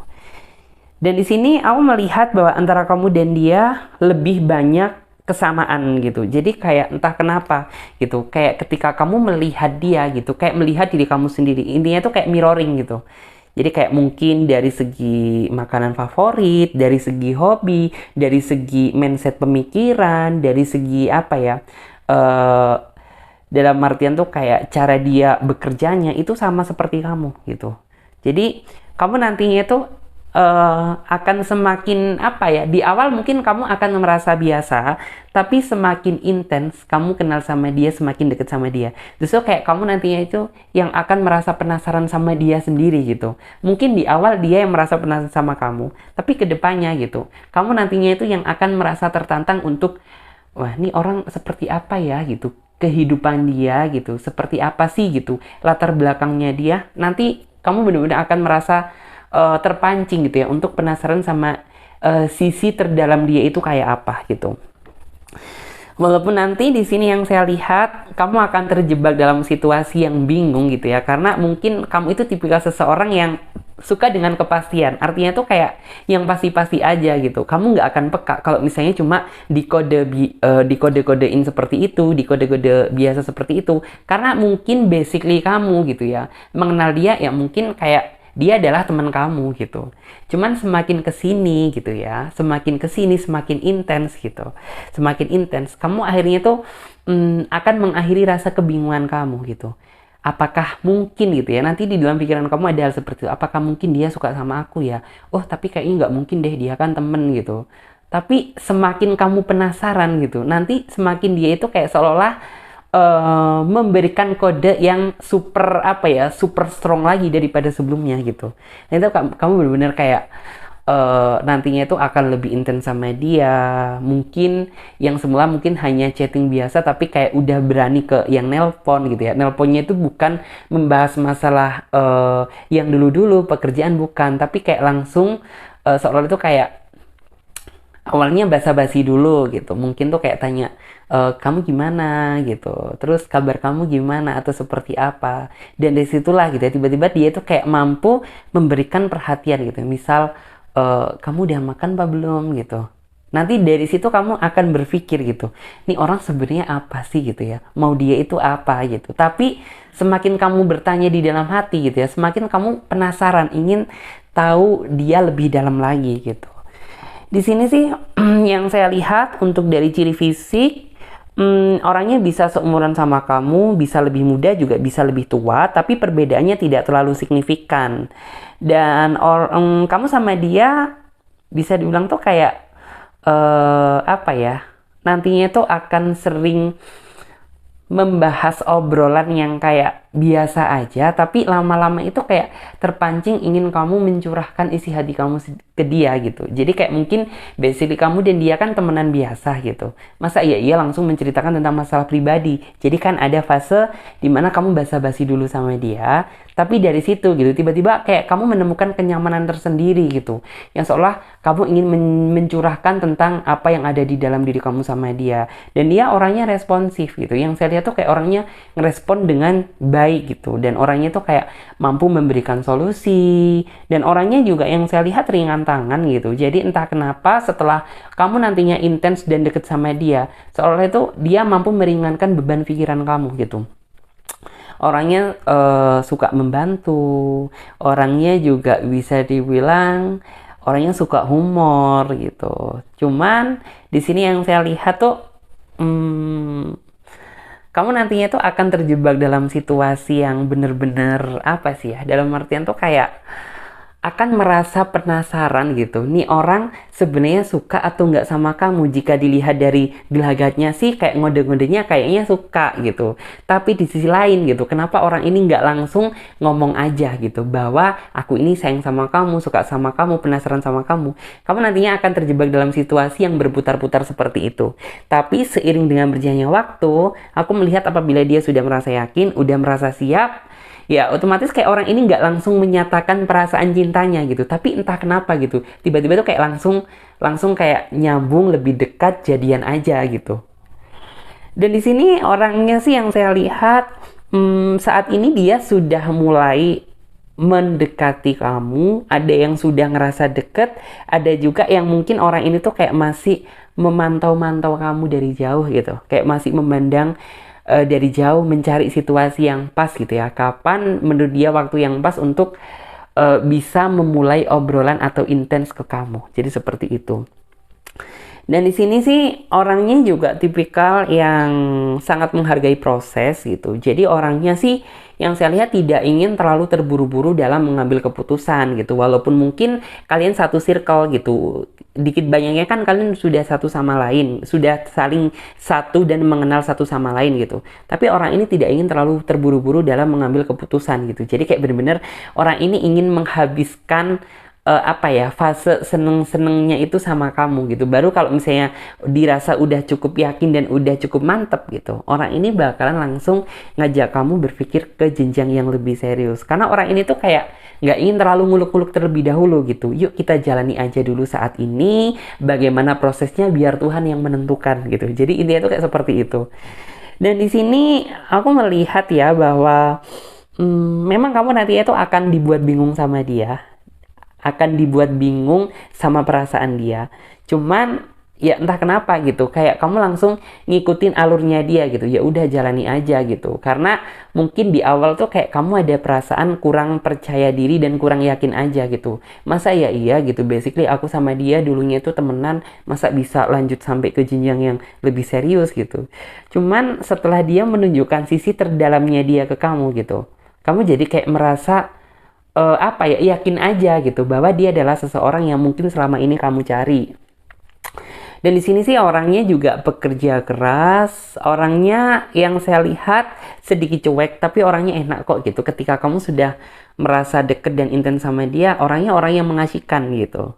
Dan di sini aku melihat bahwa antara kamu dan dia lebih banyak kesamaan gitu. Jadi kayak entah kenapa gitu. Kayak ketika kamu melihat dia gitu, kayak melihat diri kamu sendiri. Intinya tuh kayak mirroring gitu. Jadi kayak mungkin dari segi makanan favorit, dari segi hobi, dari segi mindset pemikiran, dari segi apa ya? eh Dalam artian tuh kayak cara dia bekerjanya itu sama seperti kamu gitu. Jadi kamu nantinya tuh akan semakin apa ya, di awal mungkin kamu akan merasa biasa, tapi semakin intens kamu kenal sama dia, semakin deket sama dia, justru kayak kamu nantinya itu yang akan merasa penasaran sama dia sendiri gitu. Mungkin di awal dia yang merasa penasaran sama kamu, tapi kedepannya gitu kamu nantinya itu yang akan merasa tertantang untuk, wah ini orang seperti apa ya gitu, kehidupan dia gitu, seperti apa sih gitu, latar belakangnya dia. Nanti kamu benar-benar akan merasa terpancing gitu ya, untuk penasaran sama sisi terdalam dia itu kayak apa gitu. Walaupun nanti di sini yang saya lihat kamu akan terjebak dalam situasi yang bingung gitu ya, karena mungkin kamu itu tipikal seseorang yang suka dengan kepastian. Artinya tuh kayak yang pasti-pasti aja gitu. Kamu nggak akan peka kalau misalnya cuma dikode-kodein seperti itu, dikode-kode biasa seperti itu. Karena mungkin basically kamu gitu ya, mengenal dia ya mungkin kayak dia adalah teman kamu gitu. Cuman semakin kesini gitu ya, semakin kesini semakin intens gitu. Semakin intens, kamu akhirnya tuh akan mengakhiri rasa kebingungan kamu gitu. Apakah mungkin gitu ya, nanti di dalam pikiran kamu ada hal seperti itu. Apakah mungkin dia suka sama aku ya? Oh tapi kayaknya nggak mungkin deh, dia kan temen gitu. Tapi semakin kamu penasaran gitu, nanti semakin dia itu kayak seolah-olah memberikan kode yang super apa ya, super strong lagi daripada sebelumnya gitu. Nah itu kamu benar-benar kayak nantinya itu akan lebih intens sama dia. Mungkin yang semula mungkin hanya chatting biasa, tapi kayak udah berani ke yang nelpon gitu ya. Nelponnya itu bukan membahas masalah yang dulu-dulu pekerjaan, bukan, tapi kayak langsung seolah itu kayak awalnya basa-basi dulu gitu, mungkin tuh kayak tanya, kamu gimana gitu, terus kabar kamu gimana atau seperti apa. Dan dari situlah gitu ya, tiba-tiba dia tuh kayak mampu memberikan perhatian gitu, misal kamu udah makan apa belum gitu. Nanti dari situ kamu akan berpikir gitu, nih orang sebenarnya apa sih gitu ya, mau dia itu apa gitu. Tapi semakin kamu bertanya di dalam hati gitu ya, semakin kamu penasaran, ingin tahu dia lebih dalam lagi gitu. Di sini sih yang saya lihat untuk dari ciri fisik, orangnya bisa seumuran sama kamu, bisa lebih muda juga bisa lebih tua, tapi perbedaannya tidak terlalu signifikan. Dan kamu sama dia bisa dibilang tuh kayak apa ya? Nantinya tuh akan sering membahas obrolan yang kayak biasa aja, tapi lama-lama itu kayak terpancing ingin kamu mencurahkan isi hati kamu ke dia gitu. Jadi kayak mungkin basically kamu dan dia kan temenan biasa gitu. Masa iya langsung menceritakan tentang masalah pribadi. Jadi kan ada fase dimana kamu basa-basi dulu sama dia, tapi dari situ gitu tiba-tiba kayak kamu menemukan kenyamanan tersendiri gitu, yang seolah kamu ingin mencurahkan tentang apa yang ada di dalam diri kamu sama dia. Dan dia orangnya responsif gitu. Yang saya lihat tuh kayak orangnya ngerespon dengan baik gitu, dan orangnya tuh kayak mampu memberikan solusi, dan orangnya juga yang saya lihat ringan tangan gitu. Jadi entah kenapa setelah kamu nantinya intens dan deket sama dia, seolah itu dia mampu meringankan beban pikiran kamu gitu. Orangnya suka membantu, orangnya juga bisa dibilang orangnya suka humor gitu. Cuman di sini yang saya lihat tuh kamu nantinya tuh akan terjebak dalam situasi yang bener-bener apa sih ya, dalam artian tuh kayak akan merasa penasaran gitu, nih orang sebenarnya suka atau nggak sama kamu. Jika dilihat dari gelagatnya sih kayak ngode-ngodenya kayaknya suka gitu, tapi di sisi lain gitu, kenapa orang ini nggak langsung ngomong aja gitu bahwa aku ini sayang sama kamu, suka sama kamu, penasaran sama kamu. Kamu nantinya akan terjebak dalam situasi yang berputar-putar seperti itu. Tapi seiring dengan berjalannya waktu, aku melihat apabila dia sudah merasa yakin, udah merasa siap, ya otomatis kayak orang ini nggak langsung menyatakan perasaan cintanya gitu, tapi entah kenapa gitu tiba-tiba tuh kayak langsung kayak nyambung, lebih dekat, jadian aja gitu. Dan di sini orangnya sih yang saya lihat saat ini dia sudah mulai mendekati kamu, ada yang sudah ngerasa deket, ada juga yang mungkin orang ini tuh kayak masih memantau-mantau kamu dari jauh gitu, kayak masih memandang dari jauh, mencari situasi yang pas gitu ya, kapan menurut dia waktu yang pas untuk bisa memulai obrolan atau intens ke kamu. Jadi seperti itu. Dan di sini sih orangnya juga tipikal yang sangat menghargai proses gitu. Jadi orangnya sih yang saya lihat tidak ingin terlalu terburu-buru dalam mengambil keputusan gitu. Walaupun mungkin kalian satu circle gitu. Dikit banyaknya kan kalian sudah satu sama lain, sudah saling satu dan mengenal satu sama lain gitu. Tapi orang ini tidak ingin terlalu terburu-buru dalam mengambil keputusan gitu. Jadi kayak benar-benar orang ini ingin menghabiskan fase seneng-senengnya itu sama kamu gitu. Baru kalau misalnya dirasa udah cukup yakin dan udah cukup mantep gitu, orang ini bakalan langsung ngajak kamu berpikir ke jenjang yang lebih serius. Karena orang ini tuh kayak nggak ingin terlalu nguluk-nguluk terlebih dahulu gitu. Yuk kita jalani aja dulu saat ini, bagaimana prosesnya biar Tuhan yang menentukan gitu. Jadi intinya tuh kayak seperti itu. Dan di sini aku melihat ya bahwa memang kamu nantinya tuh akan dibuat bingung sama dia, akan dibuat bingung sama perasaan dia. Cuman ya entah kenapa gitu, kayak kamu langsung ngikutin alurnya dia gitu. Ya udah jalani aja gitu. Karena mungkin di awal tuh kayak kamu ada perasaan kurang percaya diri dan kurang yakin aja gitu. Masa ya iya gitu, basically aku sama dia dulunya itu temenan, masa bisa lanjut sampai ke jenjang yang lebih serius gitu. Cuman setelah dia menunjukkan sisi terdalamnya dia ke kamu gitu, kamu jadi kayak merasa yakin aja gitu bahwa dia adalah seseorang yang mungkin selama ini kamu cari. Dan di sini sih orangnya juga pekerja keras, orangnya yang saya lihat sedikit cuek, tapi orangnya enak kok gitu. Ketika kamu sudah merasa deket dan intens sama dia, orangnya orang yang mengasihkan gitu.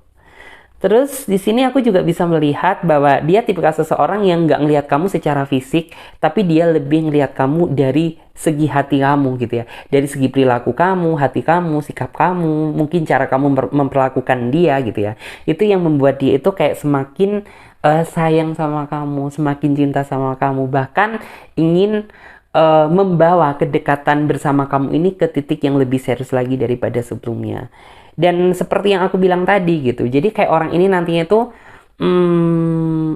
Terus di sini aku juga bisa melihat bahwa dia tipikal seseorang yang nggak ngelihat kamu secara fisik, tapi dia lebih ngelihat kamu dari segi hati kamu gitu ya. Dari segi perilaku kamu, hati kamu, sikap kamu, mungkin cara kamu memperlakukan dia gitu ya. Itu yang membuat dia itu kayak semakin sayang sama kamu, semakin cinta sama kamu, bahkan ingin membawa kedekatan bersama kamu ini ke titik yang lebih serius lagi daripada sebelumnya. Dan seperti yang aku bilang tadi gitu, jadi kayak orang ini nantinya tuh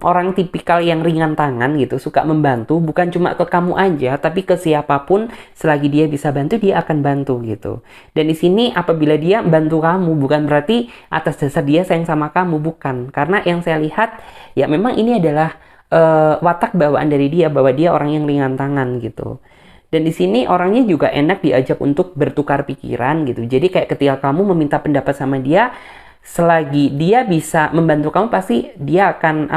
orang tipikal yang ringan tangan gitu, suka membantu, bukan cuma ke kamu aja, tapi ke siapapun selagi dia bisa bantu, dia akan bantu gitu. Dan di sini apabila dia bantu kamu, bukan berarti atas dasar dia sayang sama kamu, bukan. Karena yang saya lihat, ya memang ini adalah watak bawaan dari dia, bahwa dia orang yang ringan tangan gitu. Dan di sini orangnya juga enak diajak untuk bertukar pikiran gitu. Jadi kayak ketika kamu meminta pendapat sama dia, selagi dia bisa membantu kamu, pasti dia akan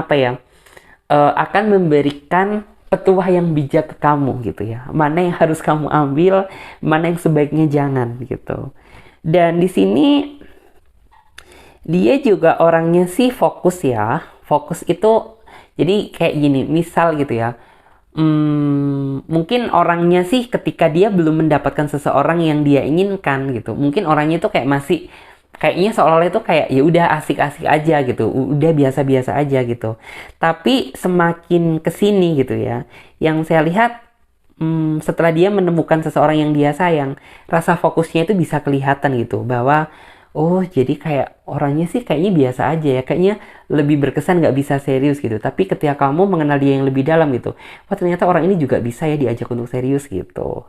akan memberikan petuah yang bijak ke kamu gitu ya. Mana yang harus kamu ambil, mana yang sebaiknya jangan gitu. Dan di sini dia juga orangnya sih fokus ya. Fokus itu jadi kayak gini, misal gitu ya. Mungkin orangnya sih ketika dia belum mendapatkan seseorang yang dia inginkan gitu, mungkin orangnya tuh kayak masih kayaknya seolah-olah itu kayak ya udah asik-asik aja gitu, udah biasa-biasa aja gitu. Tapi semakin kesini gitu ya, yang saya lihat setelah dia menemukan seseorang yang dia sayang, rasa fokusnya itu bisa kelihatan gitu bahwa oh jadi kayak orangnya sih kayaknya biasa aja ya, kayaknya lebih berkesan nggak bisa serius gitu. Tapi ketika kamu mengenal dia yang lebih dalam gitu, wah ternyata orang ini juga bisa ya diajak untuk serius gitu.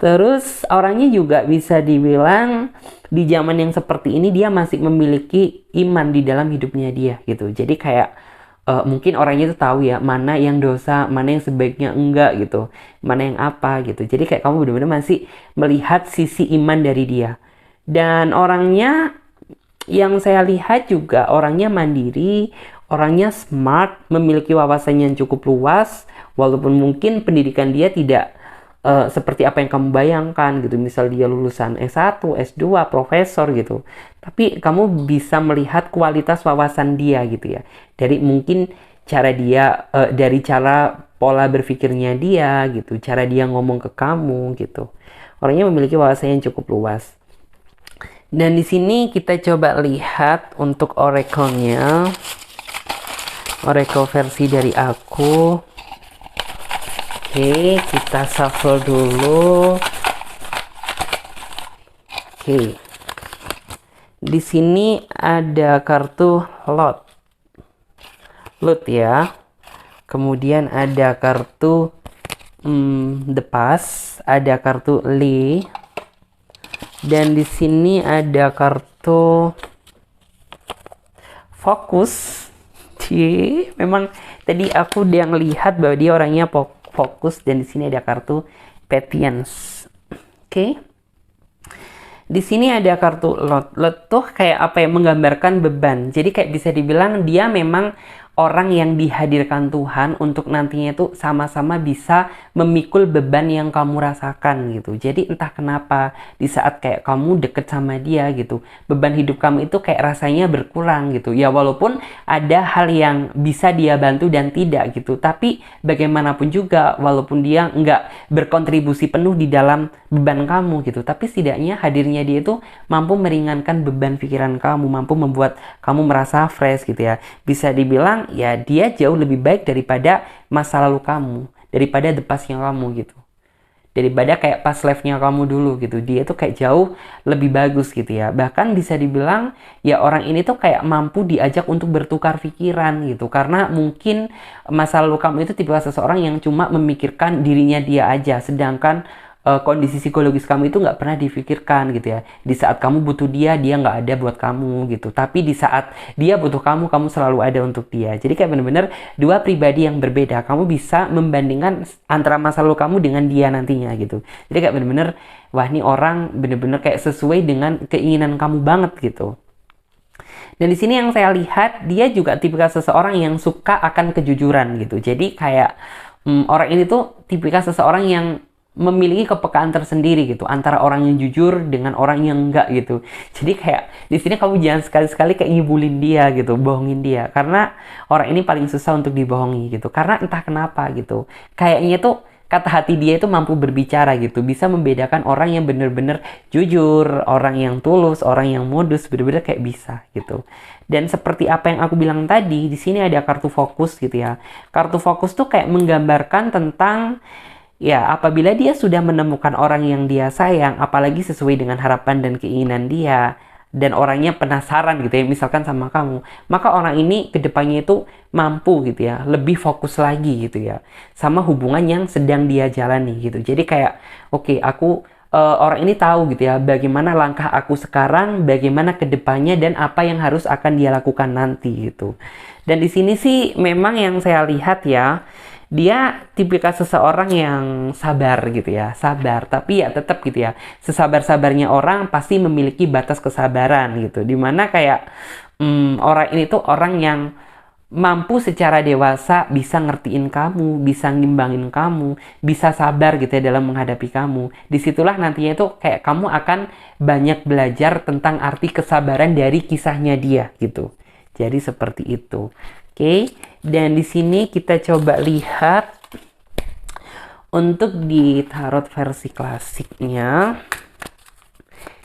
Terus orangnya juga bisa dibilang di zaman yang seperti ini dia masih memiliki iman di dalam hidupnya dia gitu. Jadi kayak mungkin orangnya itu tahu ya mana yang dosa, mana yang sebaiknya enggak gitu, mana yang apa gitu. Jadi kayak kamu benar-benar masih melihat sisi iman dari dia. Dan orangnya yang saya lihat juga orangnya mandiri, orangnya smart, memiliki wawasan yang cukup luas, walaupun mungkin pendidikan dia tidak seperti apa yang kamu bayangkan gitu. Misal dia lulusan S1, S2, profesor gitu. Tapi kamu bisa melihat kualitas wawasan dia gitu ya. Dari mungkin cara dia, dari cara pola berpikirnya dia gitu, cara dia ngomong ke kamu gitu. Orangnya memiliki wawasan yang cukup luas. Dan di sini kita coba lihat untuk oracle-nya. Oracle versi dari aku. Oke, kita shuffle dulu. Oke. Di sini ada kartu lot. Lot ya. Kemudian ada kartu the pass, ada kartu li. Dan di sini ada kartu fokus. Memang tadi aku yang lihat bahwa dia orangnya fokus, dan di sini ada kartu patience. Oke. Di sini ada kartu lot. Lot tuh kayak apa ya, menggambarkan beban. Jadi kayak bisa dibilang dia memang orang yang dihadirkan Tuhan untuk nantinya itu sama-sama bisa memikul beban yang kamu rasakan gitu. Jadi entah kenapa di saat kayak kamu deket sama dia gitu, beban hidup kamu itu kayak rasanya berkurang gitu. Ya walaupun ada hal yang bisa dia bantu dan tidak gitu, tapi bagaimanapun juga walaupun dia nggak berkontribusi penuh di dalam beban kamu gitu, tapi setidaknya hadirnya dia itu mampu meringankan beban pikiran kamu, mampu membuat kamu merasa fresh gitu ya. Bisa dibilang ya dia jauh lebih baik daripada masa lalu kamu, daripada the past-nya kamu gitu, daripada kayak past life-nya kamu dulu gitu. Dia tuh kayak jauh lebih bagus gitu ya. Bahkan bisa dibilang ya orang ini tuh kayak mampu diajak untuk bertukar pikiran gitu, karena mungkin masa lalu kamu itu tipe seseorang yang cuma memikirkan dirinya dia aja, sedangkan kondisi psikologis kamu itu nggak pernah difikirkan gitu ya. Di saat kamu butuh dia, dia nggak ada buat kamu gitu. Tapi di saat dia butuh kamu, kamu selalu ada untuk dia. Jadi kayak bener-bener dua pribadi yang berbeda. Kamu bisa membandingkan antara masa lalu kamu dengan dia nantinya gitu. Jadi kayak bener-bener, wah ini orang bener-bener kayak sesuai dengan keinginan kamu banget gitu. Dan di sini yang saya lihat, dia juga tipikal seseorang yang suka akan kejujuran gitu. Jadi kayak orang ini tuh tipikal seseorang yang memiliki kepekaan tersendiri gitu antara orang yang jujur dengan orang yang enggak gitu. Jadi kayak di sini kamu jangan sekali-sekali kayak ngibulin dia gitu, bohongin dia, karena orang ini paling susah untuk dibohongi gitu. Karena entah kenapa gitu, kayaknya tuh kata hati dia itu mampu berbicara gitu, bisa membedakan orang yang bener-bener jujur, orang yang tulus, orang yang modus, bener-bener kayak bisa gitu. Dan seperti apa yang aku bilang tadi, di sini ada kartu fokus gitu ya. Kartu fokus tuh kayak menggambarkan tentang ya, apabila dia sudah menemukan orang yang dia sayang, apalagi sesuai dengan harapan dan keinginan dia, dan orangnya penasaran gitu ya, misalkan sama kamu, maka orang ini kedepannya itu mampu gitu ya, lebih fokus lagi gitu ya, sama hubungan yang sedang dia jalani gitu. Jadi kayak, oke, aku orang ini tahu gitu ya, bagaimana langkah aku sekarang, bagaimana kedepannya, dan apa yang harus akan dia lakukan nanti gitu. Dan di sini sih memang yang saya lihat ya, dia tipikal seseorang yang sabar gitu ya, sabar, tapi ya tetap gitu ya, sesabar-sabarnya orang pasti memiliki batas kesabaran gitu, dimana kayak orang ini tuh orang yang mampu secara dewasa bisa ngertiin kamu, bisa ngimbangin kamu, bisa sabar gitu ya dalam menghadapi kamu. Disitulah nantinya itu kayak kamu akan banyak belajar tentang arti kesabaran dari kisahnya dia gitu. Jadi seperti itu. Oke, dan di sini kita coba lihat untuk di tarot versi klasiknya.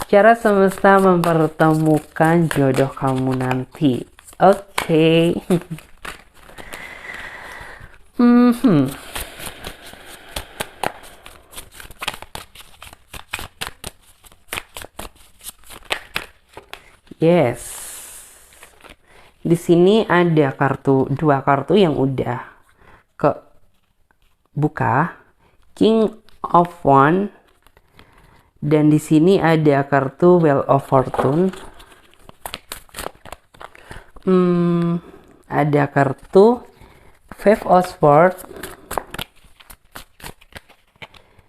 Cara semesta mempertemukan jodoh kamu nanti. Oke. Yes. Di sini ada dua kartu yang udah ke buka, King of Wands, dan di sini ada kartu Wheel of Fortune. Ada kartu Five of Swords,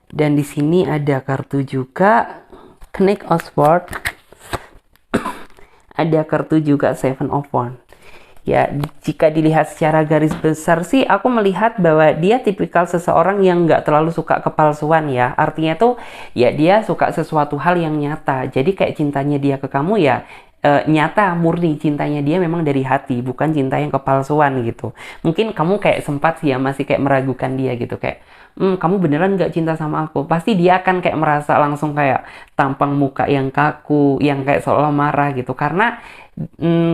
dan di sini ada kartu juga Knight of Swords. Ada kartu juga Seven of Wands. Ya, jika dilihat secara garis besar sih, aku melihat bahwa dia tipikal seseorang yang nggak terlalu suka kepalsuan ya. Artinya tuh, ya dia suka sesuatu hal yang nyata. Jadi kayak cintanya dia ke kamu ya nyata, murni. Cintanya dia memang dari hati, bukan cinta yang kepalsuan gitu. Mungkin kamu kayak sempat sih ya, masih kayak meragukan dia gitu. Kayak, kamu beneran nggak cinta sama aku? Pasti dia akan kayak merasa langsung kayak tampang muka yang kaku, yang kayak seolah marah gitu. Karena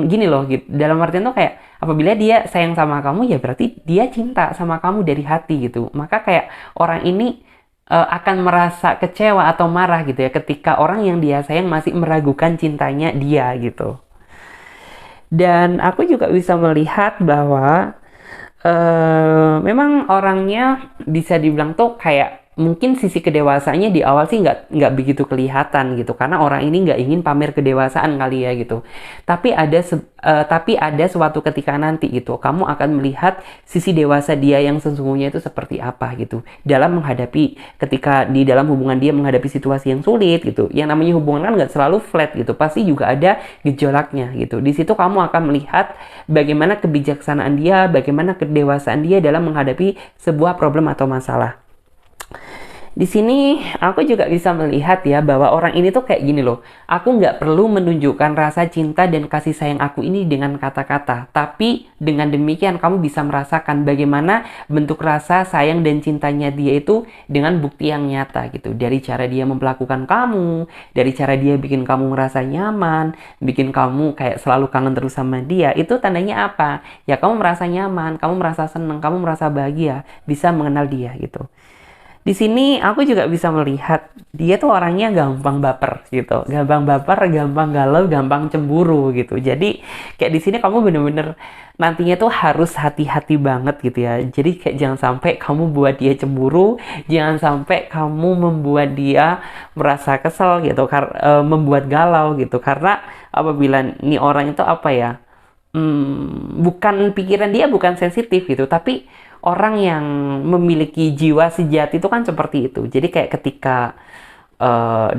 gini loh, gitu. Dalam artian tuh kayak apabila dia sayang sama kamu ya berarti dia cinta sama kamu dari hati gitu. Maka kayak orang ini akan merasa kecewa atau marah gitu ya ketika orang yang dia sayang masih meragukan cintanya dia gitu. Dan aku juga bisa melihat bahwa memang orangnya bisa dibilang tuh kayak mungkin sisi kedewasaannya di awal sih nggak begitu kelihatan gitu karena orang ini nggak ingin pamer kedewasaan kali ya gitu. Tapi ada suatu ketika nanti gitu kamu akan melihat sisi dewasa dia yang sesungguhnya itu seperti apa gitu dalam menghadapi ketika di dalam hubungan dia menghadapi situasi yang sulit gitu. Yang namanya hubungan kan nggak selalu flat gitu, pasti juga ada gejolaknya gitu. Di situ kamu akan melihat bagaimana kebijaksanaan dia, bagaimana kedewasaan dia dalam menghadapi sebuah problem atau masalah. Di sini aku juga bisa melihat ya bahwa orang ini tuh kayak gini loh. Aku nggak perlu menunjukkan rasa cinta dan kasih sayang aku ini dengan kata-kata. Tapi dengan demikian kamu bisa merasakan bagaimana bentuk rasa sayang dan cintanya dia itu dengan bukti yang nyata gitu. Dari cara dia memperlakukan kamu, dari cara dia bikin kamu ngerasa nyaman, bikin kamu kayak selalu kangen terus sama dia. Itu tandanya apa? Ya kamu merasa nyaman, kamu merasa senang, kamu merasa bahagia, bisa mengenal dia gitu. Di sini aku juga bisa melihat dia tuh orangnya gampang baper gitu, gampang baper, gampang galau, gampang cemburu gitu. Jadi kayak di sini kamu bener-bener nantinya tuh harus hati-hati banget gitu ya. Jadi kayak jangan sampai kamu buat dia cemburu, jangan sampai kamu membuat dia merasa kesel gitu, membuat galau gitu. Karena apabila nih orang itu apa ya, bukan pikiran dia bukan sensitif gitu, tapi orang yang memiliki jiwa sejati itu kan seperti itu. Jadi kayak ketika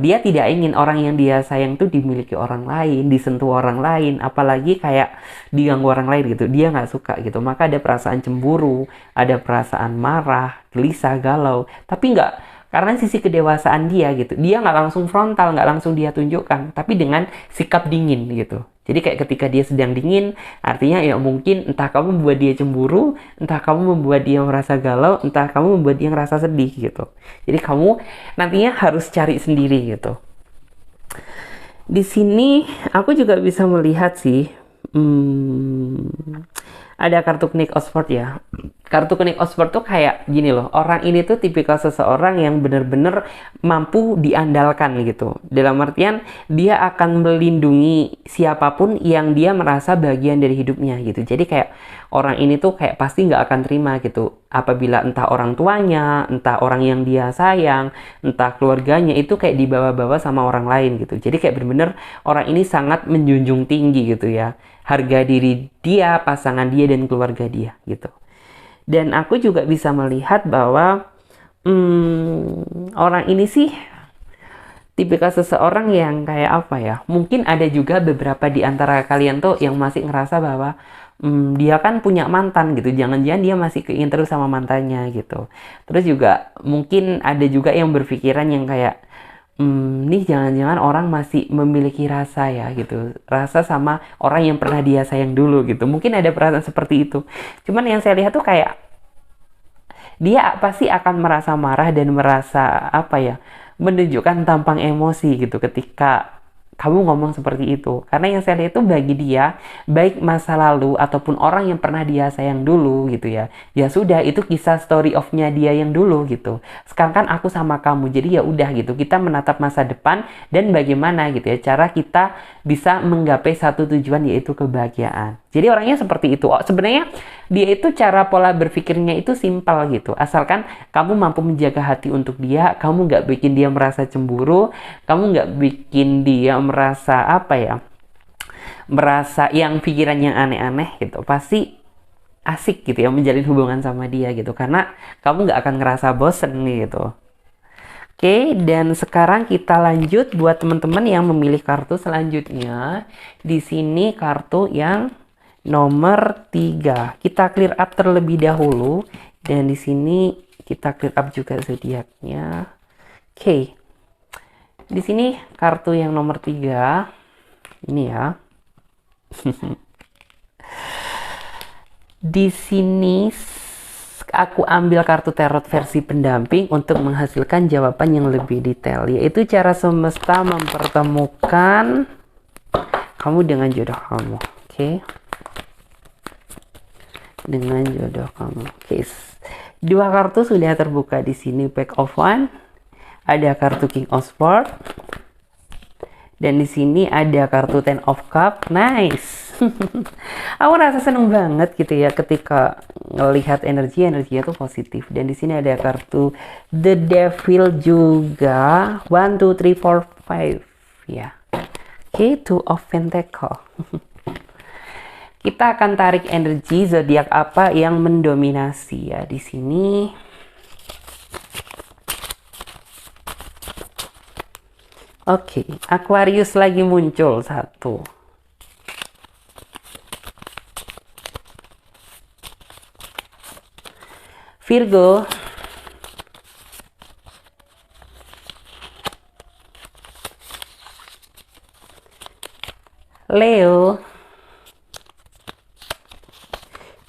dia tidak ingin orang yang dia sayang itu dimiliki orang lain, disentuh orang lain, apalagi kayak diganggu orang lain gitu. Dia nggak suka gitu. Maka ada perasaan cemburu, ada perasaan marah, gelisah, galau. Tapi nggak karena sisi kedewasaan dia gitu. Dia nggak langsung frontal, nggak langsung dia tunjukkan, tapi dengan sikap dingin gitu. Jadi kayak ketika dia sedang dingin, artinya ya mungkin entah kamu membuat dia cemburu, entah kamu membuat dia merasa galau, entah kamu membuat dia merasa sedih gitu. Jadi kamu nantinya harus cari sendiri gitu. Di sini aku juga bisa melihat sih, ada kartu Knight of Swords ya. Kartu Knight of Swords tuh kayak gini loh. Orang ini tuh tipikal seseorang yang benar-benar mampu diandalkan gitu. Dalam artian dia akan melindungi siapapun yang dia merasa bagian dari hidupnya gitu. Jadi kayak orang ini tuh kayak pasti nggak akan terima gitu. Apabila entah orang tuanya, entah orang yang dia sayang, entah keluarganya itu kayak dibawa-bawa sama orang lain gitu. Jadi kayak benar-benar orang ini sangat menjunjung tinggi gitu ya harga diri dia, pasangan dia, dan keluarga dia gitu. Dan aku juga bisa melihat bahwa orang ini sih tipikal seseorang yang kayak apa ya, mungkin ada juga beberapa di antara kalian tuh yang masih ngerasa bahwa dia kan punya mantan gitu, jangan-jangan dia masih keingin terus sama mantannya gitu. Terus juga mungkin ada juga yang berpikiran yang kayak nih jangan-jangan orang masih memiliki rasa ya gitu, rasa sama orang yang pernah dia sayang dulu gitu. Mungkin ada perasaan seperti itu. Cuman yang saya lihat tuh kayak dia pasti akan merasa marah dan merasa apa ya, menunjukkan tampang emosi gitu ketika kamu ngomong seperti itu. Karena yang saya lihat itu bagi dia, baik masa lalu ataupun orang yang pernah dia sayang dulu gitu ya. Ya sudah, itu kisah story of-nya dia yang dulu gitu. Sekarang kan aku sama kamu, jadi ya udah gitu. Kita menatap masa depan dan bagaimana gitu ya cara kita bisa menggapai satu tujuan, yaitu kebahagiaan. Jadi orangnya seperti itu. Sebenarnya dia itu cara pola berpikirnya itu simpel gitu. Asalkan kamu mampu menjaga hati untuk dia, kamu nggak bikin dia merasa cemburu, kamu nggak bikin dia merasa apa ya, merasa yang pikiran yang aneh-aneh gitu. Pasti asik gitu ya menjalin hubungan sama dia gitu. Karena kamu nggak akan ngerasa bosen gitu. Oke, dan sekarang kita lanjut buat teman-teman yang memilih kartu selanjutnya. Di sini kartu yang nomor 3. Kita clear up terlebih dahulu, dan di sini kita clear up juga zodiaknya. Oke. Di sini kartu yang nomor 3. Ini ya. Di sini aku ambil kartu tarot versi pendamping untuk menghasilkan jawaban yang lebih detail, yaitu cara semesta mempertemukan kamu dengan jodoh kamu. Oke. Dengan jodoh kamu. Oke. Dua kartu sudah terbuka di sini, Pack of One. Ada kartu King of Swords. Dan di sini ada kartu Ten of Cup. Nice. Aku rasa seneng banget gitu ya ketika ngelihat energinya tuh positif. Dan di sini ada kartu The Devil juga. 1, 2, 3, 4, 5 ya. Oke, Two of Pentacle. Kita akan tarik energi zodiak apa yang mendominasi ya di sini. Oke, Aquarius lagi muncul satu. Virgo. Leo.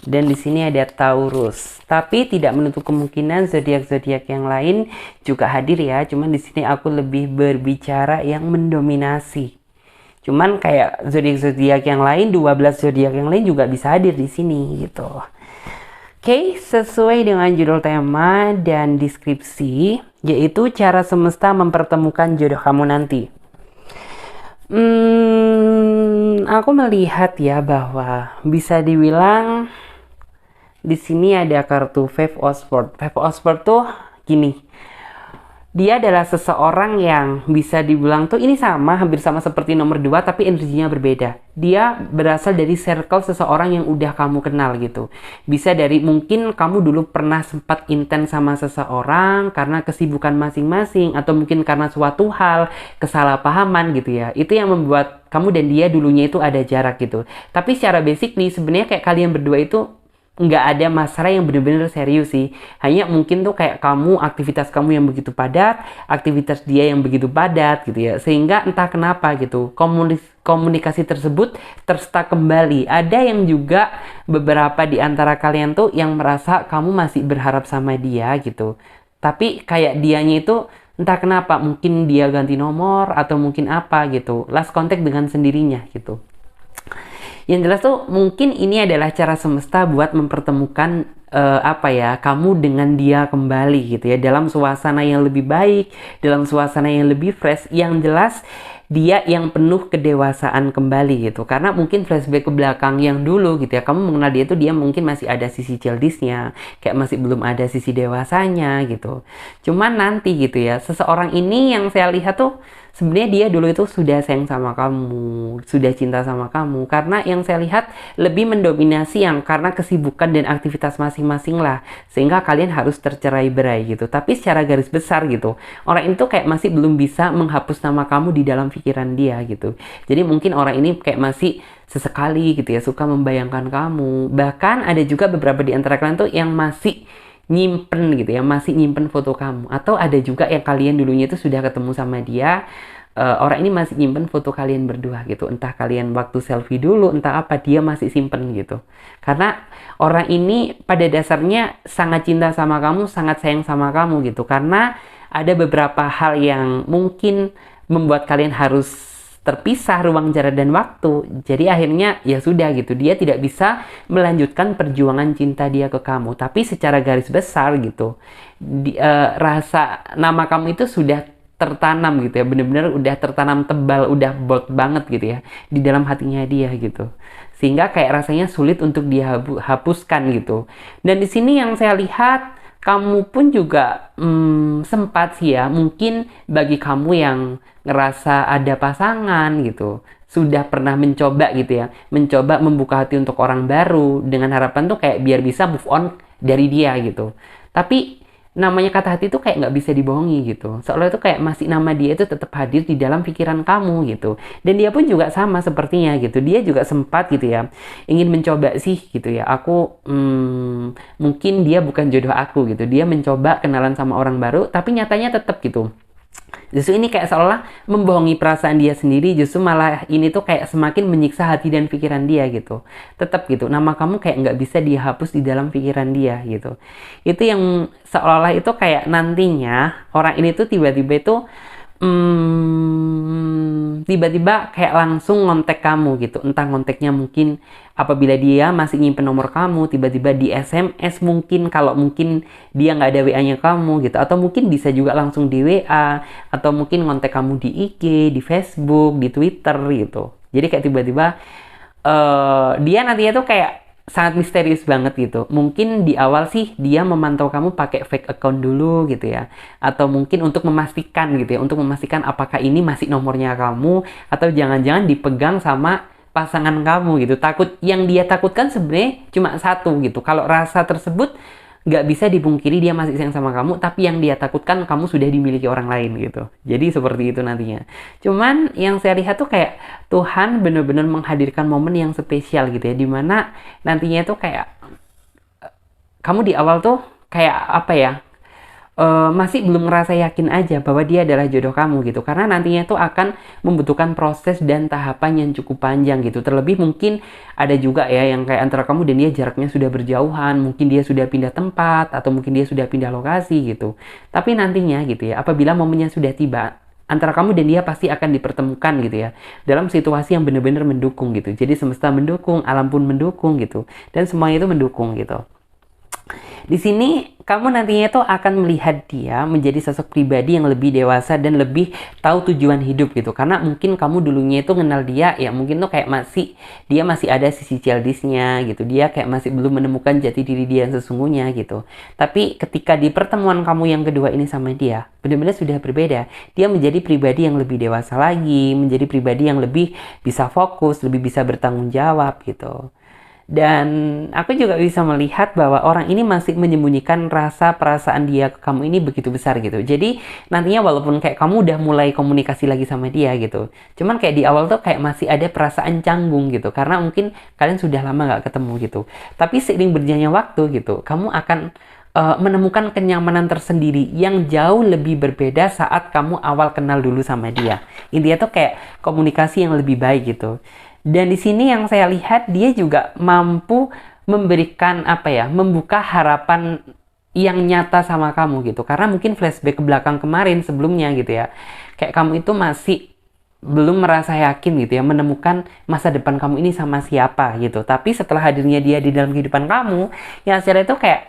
Dan di sini ada Taurus. Tapi tidak menutup kemungkinan zodiak-zodiak yang lain juga hadir ya. Cuman di sini aku lebih berbicara yang mendominasi. Cuman kayak zodiak-zodiak yang lain, 12 zodiak yang lain juga bisa hadir di sini gitu. Oke, sesuai dengan judul tema dan deskripsi, yaitu cara semesta mempertemukan jodoh kamu nanti. Aku melihat ya bahwa bisa dibilang di sini ada kartu Five of Swords. Five of Swords tuh gini. Dia adalah seseorang yang bisa dibilang tuh ini sama, hampir sama seperti nomor 2 tapi energinya berbeda. Dia berasal dari circle seseorang yang udah kamu kenal gitu. Bisa dari mungkin kamu dulu pernah sempat intens sama seseorang karena kesibukan masing-masing atau mungkin karena suatu hal, kesalahpahaman gitu ya. Itu yang membuat kamu dan dia dulunya itu ada jarak gitu. Tapi secara basic nih sebenarnya kayak kalian berdua itu nggak ada masalah yang bener-bener serius sih. Hanya mungkin tuh kayak kamu, aktivitas kamu yang begitu padat, aktivitas dia yang begitu padat gitu ya. Sehingga entah kenapa gitu, komunikasi tersebut terstuck kembali. Ada yang juga beberapa di antara kalian tuh yang merasa kamu masih berharap sama dia gitu. Tapi kayak dianya itu entah kenapa, mungkin dia ganti nomor atau mungkin apa gitu. Last contact dengan sendirinya gitu. Yang jelas tuh mungkin ini adalah cara semesta buat mempertemukan kamu dengan dia kembali gitu ya, dalam suasana yang lebih baik, dalam suasana yang lebih fresh. Yang jelas dia yang penuh kedewasaan kembali gitu, karena mungkin flashback ke belakang yang dulu gitu ya, kamu mengenal dia tuh dia mungkin masih ada sisi childishnya, kayak masih belum ada sisi dewasanya gitu. Cuman nanti gitu ya, seseorang ini yang saya lihat tuh sebenarnya dia dulu itu sudah sayang sama kamu, sudah cinta sama kamu. Karena yang saya lihat lebih mendominasi yang karena kesibukan dan aktivitas masing-masing lah. Sehingga kalian harus tercerai-berai gitu. Tapi secara garis besar gitu, orang itu kayak masih belum bisa menghapus nama kamu di dalam pikiran dia gitu. Jadi mungkin orang ini kayak masih sesekali gitu ya, suka membayangkan kamu. Bahkan ada juga beberapa di antara kalian tuh yang masih nyimpen gitu ya, masih nyimpen foto kamu. Atau ada juga yang kalian dulunya itu sudah ketemu sama dia, orang ini masih nyimpen foto kalian berdua gitu. Entah kalian waktu selfie dulu, entah apa, dia masih simpen gitu. Karena orang ini pada dasarnya sangat cinta sama kamu, sangat sayang sama kamu gitu. Karena ada beberapa hal yang mungkin membuat kalian harus terpisah ruang jarak dan waktu. Jadi akhirnya ya sudah gitu, dia tidak bisa melanjutkan perjuangan cinta dia ke kamu. Tapi secara garis besar gitu, rasa nama kamu itu sudah tertanam gitu ya, bener-bener udah tertanam tebal, udah bold banget gitu ya di dalam hatinya dia gitu. Sehingga kayak rasanya sulit untuk dia hapuskan gitu. Dan di sini yang saya lihat, kamu pun juga sempat sih ya, mungkin bagi kamu yang ngerasa ada pasangan gitu, sudah pernah mencoba gitu ya, mencoba membuka hati untuk orang baru dengan harapan tuh kayak biar bisa move on dari dia gitu. Tapi namanya kata hati tuh kayak nggak bisa dibohongi gitu. Seolah itu kayak masih nama dia itu tetap hadir di dalam pikiran kamu gitu. Dan dia pun juga sama sepertinya gitu. Dia juga sempat gitu ya, ingin mencoba sih gitu ya. Aku mungkin dia bukan jodoh aku gitu. Dia mencoba kenalan sama orang baru, tapi nyatanya tetap gitu. Justru ini kayak seolah membohongi perasaan dia sendiri, justru malah ini tuh kayak semakin menyiksa hati dan pikiran dia gitu. Tetap gitu, nama kamu kayak nggak bisa dihapus di dalam pikiran dia gitu. Itu yang seolah-olah itu kayak nantinya orang ini tuh tiba-tiba itu tiba-tiba kayak langsung ngontek kamu gitu. Entah ngonteknya mungkin apabila dia masih nyimpen nomor kamu, tiba-tiba di SMS mungkin, kalau mungkin dia nggak ada WA-nya kamu gitu. Atau mungkin bisa juga langsung di WA, atau mungkin ngontek kamu di IG, di Facebook, di Twitter gitu. Jadi kayak tiba-tiba dia nantinya tuh kayak sangat misterius banget gitu. Mungkin di awal sih dia memantau kamu pakai fake account dulu gitu ya. Atau mungkin untuk memastikan gitu ya, untuk memastikan apakah ini masih nomornya kamu atau jangan-jangan dipegang sama pasangan kamu gitu. Takut, yang dia takutkan sebenarnya cuma satu gitu. Kalau rasa tersebut nggak bisa dipungkiri dia masih sayang sama kamu, tapi yang dia takutkan kamu sudah dimiliki orang lain gitu. Jadi seperti itu nantinya. Cuman yang saya lihat tuh kayak Tuhan benar-benar menghadirkan momen yang spesial gitu ya, dimana nantinya tuh kayak kamu di awal tuh kayak apa ya, masih belum ngerasa yakin aja bahwa dia adalah jodoh kamu gitu, karena nantinya tuh akan membutuhkan proses dan tahapan yang cukup panjang gitu. Terlebih mungkin ada juga ya yang kayak antara kamu dan dia jaraknya sudah berjauhan, mungkin dia sudah pindah tempat atau mungkin dia sudah pindah lokasi gitu. Tapi nantinya gitu ya, apabila momennya sudah tiba, antara kamu dan dia pasti akan dipertemukan gitu ya, dalam situasi yang benar-benar mendukung gitu. Jadi semesta mendukung, alam pun mendukung gitu, dan semuanya itu mendukung gitu. Di sini kamu nantinya tuh akan melihat dia menjadi sosok pribadi yang lebih dewasa dan lebih tahu tujuan hidup gitu. Karena mungkin kamu dulunya itu kenal dia ya mungkin tuh kayak dia masih ada sisi childishnya gitu. Dia kayak masih belum menemukan jati diri dia yang sesungguhnya gitu. Tapi ketika di pertemuan kamu yang kedua ini sama dia, benar-benar sudah berbeda. Dia menjadi pribadi yang lebih dewasa lagi, menjadi pribadi yang lebih bisa fokus, lebih bisa bertanggung jawab gitu. Dan aku juga bisa melihat bahwa orang ini masih menyembunyikan rasa perasaan dia ke kamu ini begitu besar gitu. Jadi nantinya walaupun kayak kamu udah mulai komunikasi lagi sama dia gitu, cuman kayak di awal tuh kayak masih ada perasaan canggung gitu. Karena mungkin kalian sudah lama gak ketemu gitu. Tapi seiring berjalannya waktu gitu, kamu akan menemukan kenyamanan tersendiri yang jauh lebih berbeda saat kamu awal kenal dulu sama dia. Intinya tuh kayak komunikasi yang lebih baik gitu. Dan di sini yang saya lihat dia juga mampu memberikan apa ya, membuka harapan yang nyata sama kamu gitu. Karena mungkin flashback ke belakang kemarin sebelumnya gitu ya. Kayak kamu itu masih belum merasa yakin gitu ya menemukan masa depan kamu ini sama siapa gitu. Tapi setelah hadirnya dia di dalam kehidupan kamu, yang saya lihat itu kayak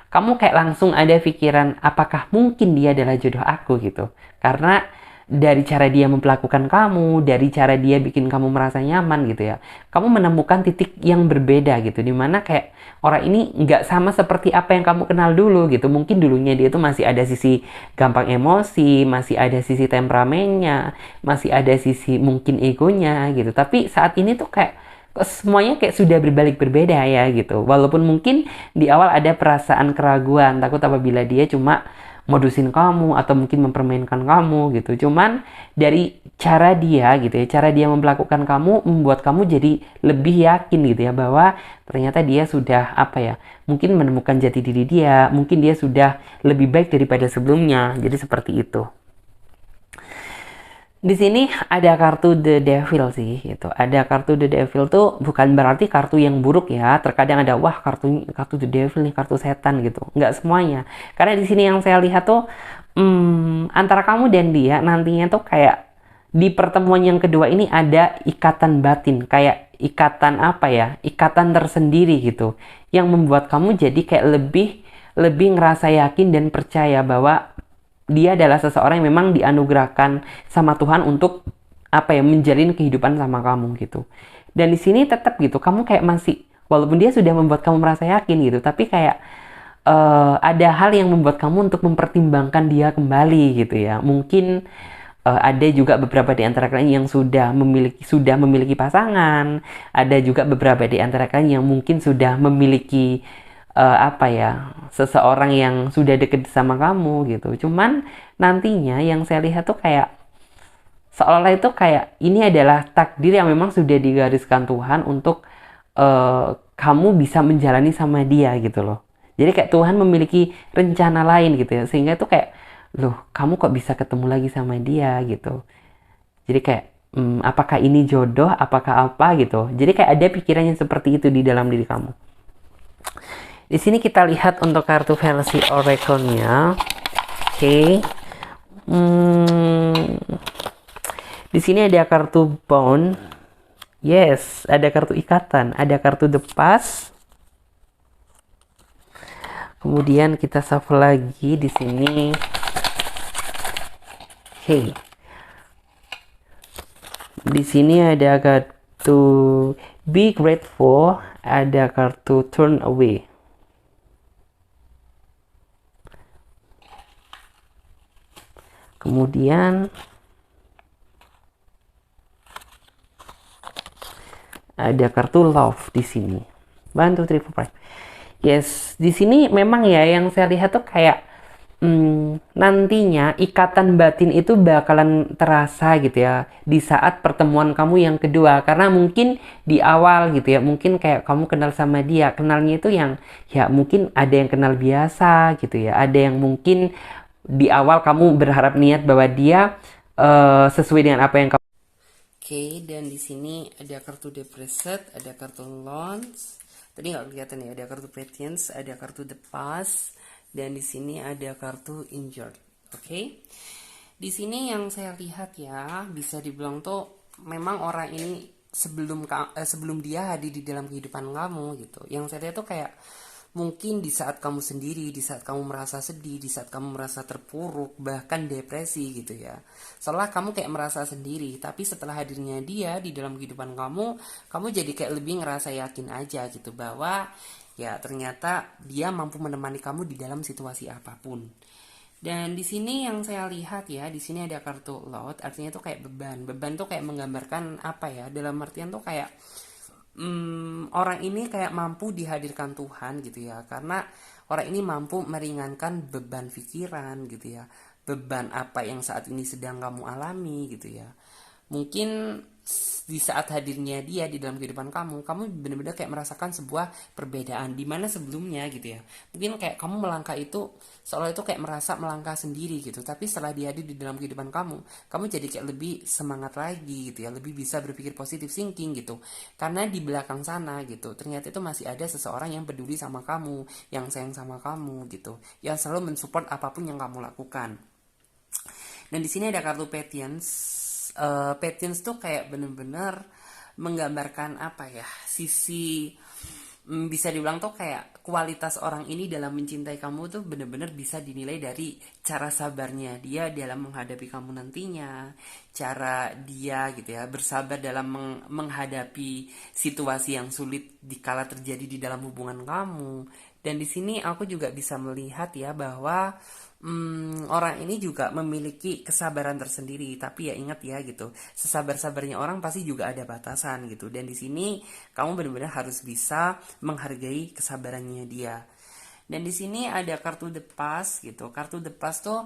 kamu kayak langsung ada pikiran apakah mungkin dia adalah jodoh aku gitu. Karena dari cara dia memperlakukan kamu, dari cara dia bikin kamu merasa nyaman gitu ya, kamu menemukan titik yang berbeda gitu, dimana kayak orang ini nggak sama seperti apa yang kamu kenal dulu gitu. Mungkin dulunya dia tuh masih ada sisi gampang emosi, masih ada sisi temperamennya, masih ada sisi mungkin egonya gitu, tapi saat ini tuh kayak semuanya kayak sudah berbalik berbeda ya gitu. Walaupun mungkin di awal ada perasaan keraguan, takut apabila dia cuma modusin kamu atau mungkin mempermainkan kamu gitu. Cuman dari cara dia gitu ya, cara dia memperlakukan kamu membuat kamu jadi lebih yakin gitu ya bahwa ternyata dia sudah apa ya, mungkin menemukan jati diri dia, mungkin dia sudah lebih baik daripada sebelumnya. Jadi seperti itu. Di sini ada kartu The Devil sih gitu. Ada kartu The Devil tuh bukan berarti kartu yang buruk ya. Terkadang ada wah kartu The Devil nih, kartu setan gitu. Nggak semuanya. Karena di sini yang saya lihat tuh antara kamu dan dia nantinya tuh kayak di pertemuan yang kedua ini ada ikatan batin, kayak ikatan apa ya? Ikatan tersendiri gitu. Yang membuat kamu jadi kayak lebih ngerasa yakin dan percaya bahwa dia adalah seseorang yang memang dianugerahkan sama Tuhan untuk apa ya, menjalin kehidupan sama kamu gitu. Dan di sini tetap gitu, kamu kayak masih, walaupun dia sudah membuat kamu merasa yakin gitu, tapi kayak ada hal yang membuat kamu untuk mempertimbangkan dia kembali gitu ya. Mungkin ada juga beberapa di antara kalian yang sudah memiliki pasangan, ada juga beberapa di antara kalian yang mungkin sudah memiliki apa ya, seseorang yang sudah deket sama kamu gitu. Cuman nantinya yang saya lihat tuh kayak seolah-olah itu kayak ini adalah takdir yang memang sudah digariskan Tuhan untuk kamu bisa menjalani sama dia gitu loh. Jadi kayak Tuhan memiliki rencana lain gitu ya, sehingga tuh kayak loh kamu kok bisa ketemu lagi sama dia gitu. Jadi kayak apakah ini jodoh, apakah apa gitu. Jadi kayak ada pikirannya seperti itu di dalam diri kamu. Di sini kita lihat untuk kartu versi oracle-nya. Oke. Hmm, di sini ada kartu bond. Yes, ada kartu ikatan, ada kartu the past. Kemudian kita shuffle lagi di sini. Hey. Di sini ada kartu be grateful, ada kartu turn away. Kemudian ada kartu love di sini. 1, 2, 3, 4, 5. Yes, di sini memang ya yang saya lihat tuh kayak nantinya ikatan batin itu bakalan terasa gitu ya di saat pertemuan kamu yang kedua, karena mungkin di awal gitu ya mungkin kayak kamu kenal sama dia, kenalnya itu yang ya mungkin ada yang kenal biasa gitu ya, ada yang mungkin di awal kamu berharap niat bahwa dia sesuai dengan apa yang kamu. Oke, dan di sini ada kartu depressed, ada kartu launch. Tadi nggak kelihatan ya, ada kartu patience, ada kartu the past, dan di sini ada kartu injured. Oke, di sini yang saya lihat ya, bisa dibilang tuh memang orang ini sebelum dia hadir di dalam kehidupan kamu gitu. Yang saya lihat tuh kayak mungkin di saat kamu sendiri, di saat kamu merasa sedih, di saat kamu merasa terpuruk, bahkan depresi gitu ya. Setelah kamu kayak merasa sendiri, tapi setelah hadirnya dia di dalam kehidupan kamu jadi kayak lebih ngerasa yakin aja gitu bahwa ya ternyata dia mampu menemani kamu di dalam situasi apapun. Dan di sini yang saya lihat ya, di sini ada kartu load, artinya tuh kayak beban. Beban tuh kayak menggambarkan apa ya? Dalam artian tuh kayak orang ini kayak mampu dihadirkan Tuhan gitu ya, karena orang ini mampu meringankan beban pikiran gitu ya, beban apa yang saat ini sedang kamu alami gitu ya. Mungkin di saat hadirnya dia di dalam kehidupan kamu benar-benar kayak merasakan sebuah perbedaan di mana sebelumnya gitu ya. Mungkin kayak kamu melangkah itu seolah itu kayak merasa melangkah sendiri gitu, tapi setelah dia hadir di dalam kehidupan kamu jadi kayak lebih semangat lagi gitu ya, lebih bisa berpikir positif thinking gitu. Karena di belakang sana gitu, ternyata itu masih ada seseorang yang peduli sama kamu, yang sayang sama kamu gitu, yang selalu mensupport apapun yang kamu lakukan. Dan di sini ada kartu patience. Patience tuh kayak bener-bener menggambarkan apa ya, sisi bisa dibilang tuh kayak kualitas orang ini dalam mencintai kamu tuh bener-bener bisa dinilai dari cara sabarnya dia dalam menghadapi kamu nantinya, cara dia gitu ya bersabar dalam menghadapi situasi yang sulit dikala terjadi di dalam hubungan kamu. Dan di sini aku juga bisa melihat ya bahwa orang ini juga memiliki kesabaran tersendiri, tapi ya ingat ya gitu, sesabar-sabarnya orang pasti juga ada batasan gitu. Dan di sini kamu benar-benar harus bisa menghargai kesabarannya dia. Dan di sini ada kartu the past gitu. Kartu the past tuh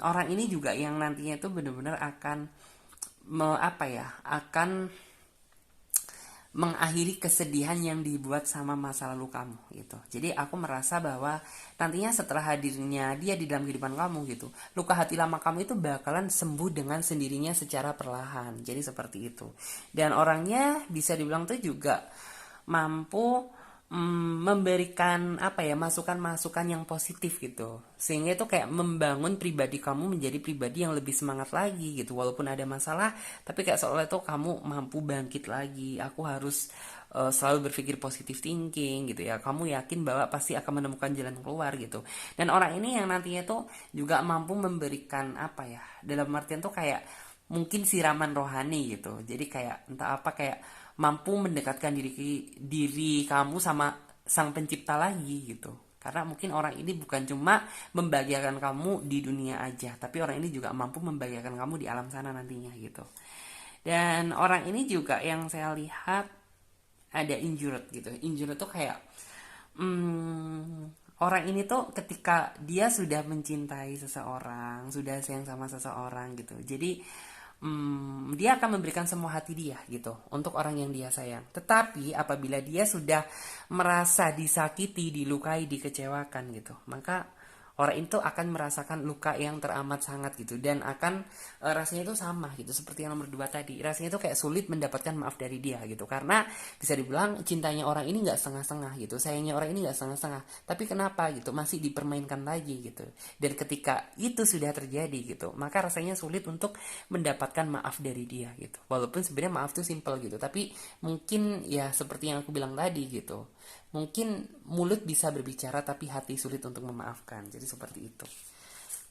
orang ini juga yang nantinya tuh benar-benar akan akan mengakhiri kesedihan yang dibuat sama masa lalu kamu gitu. Jadi aku merasa bahwa nantinya setelah hadirnya dia di dalam kehidupan kamu gitu, luka hati lama kamu itu bakalan sembuh dengan sendirinya secara perlahan. Jadi seperti itu. Dan orangnya bisa dibilang tuh juga mampu memberikan apa ya, masukan-masukan yang positif gitu, sehingga itu kayak membangun pribadi kamu menjadi pribadi yang lebih semangat lagi gitu. Walaupun ada masalah, tapi kayak seolah itu kamu mampu bangkit lagi. Aku harus selalu berpikir positif thinking gitu ya. Kamu yakin bahwa pasti akan menemukan jalan keluar gitu. Dan orang ini yang nantinya tuh juga mampu memberikan apa ya, dalam artian tuh kayak mungkin siraman rohani gitu. Jadi kayak entah apa, kayak mampu mendekatkan diri kamu sama sang pencipta lagi gitu. Karena mungkin orang ini bukan cuma membahagiakan kamu di dunia aja, tapi orang ini juga mampu membahagiakan kamu di alam sana nantinya gitu. Dan orang ini juga yang saya lihat ada injured gitu. Injured tuh kayak orang ini tuh ketika dia sudah mencintai seseorang, sudah sayang sama seseorang gitu. Jadi dia akan memberikan semua hati dia gitu untuk orang yang dia sayang. Tetapi apabila dia sudah merasa disakiti, dilukai, dikecewakan gitu, maka orang itu akan merasakan luka yang teramat sangat gitu, dan akan rasanya itu sama gitu seperti yang nomor 2 tadi. Rasanya itu kayak sulit mendapatkan maaf dari dia gitu, karena bisa dibilang cintanya orang ini nggak setengah-setengah gitu, sayangnya orang ini nggak setengah-setengah, tapi kenapa gitu masih dipermainkan lagi gitu. Dan ketika itu sudah terjadi gitu, maka rasanya sulit untuk mendapatkan maaf dari dia gitu. Walaupun sebenarnya maaf itu simple gitu, tapi mungkin ya seperti yang aku bilang tadi gitu, mungkin mulut bisa berbicara tapi hati sulit untuk memaafkan. Jadi seperti itu.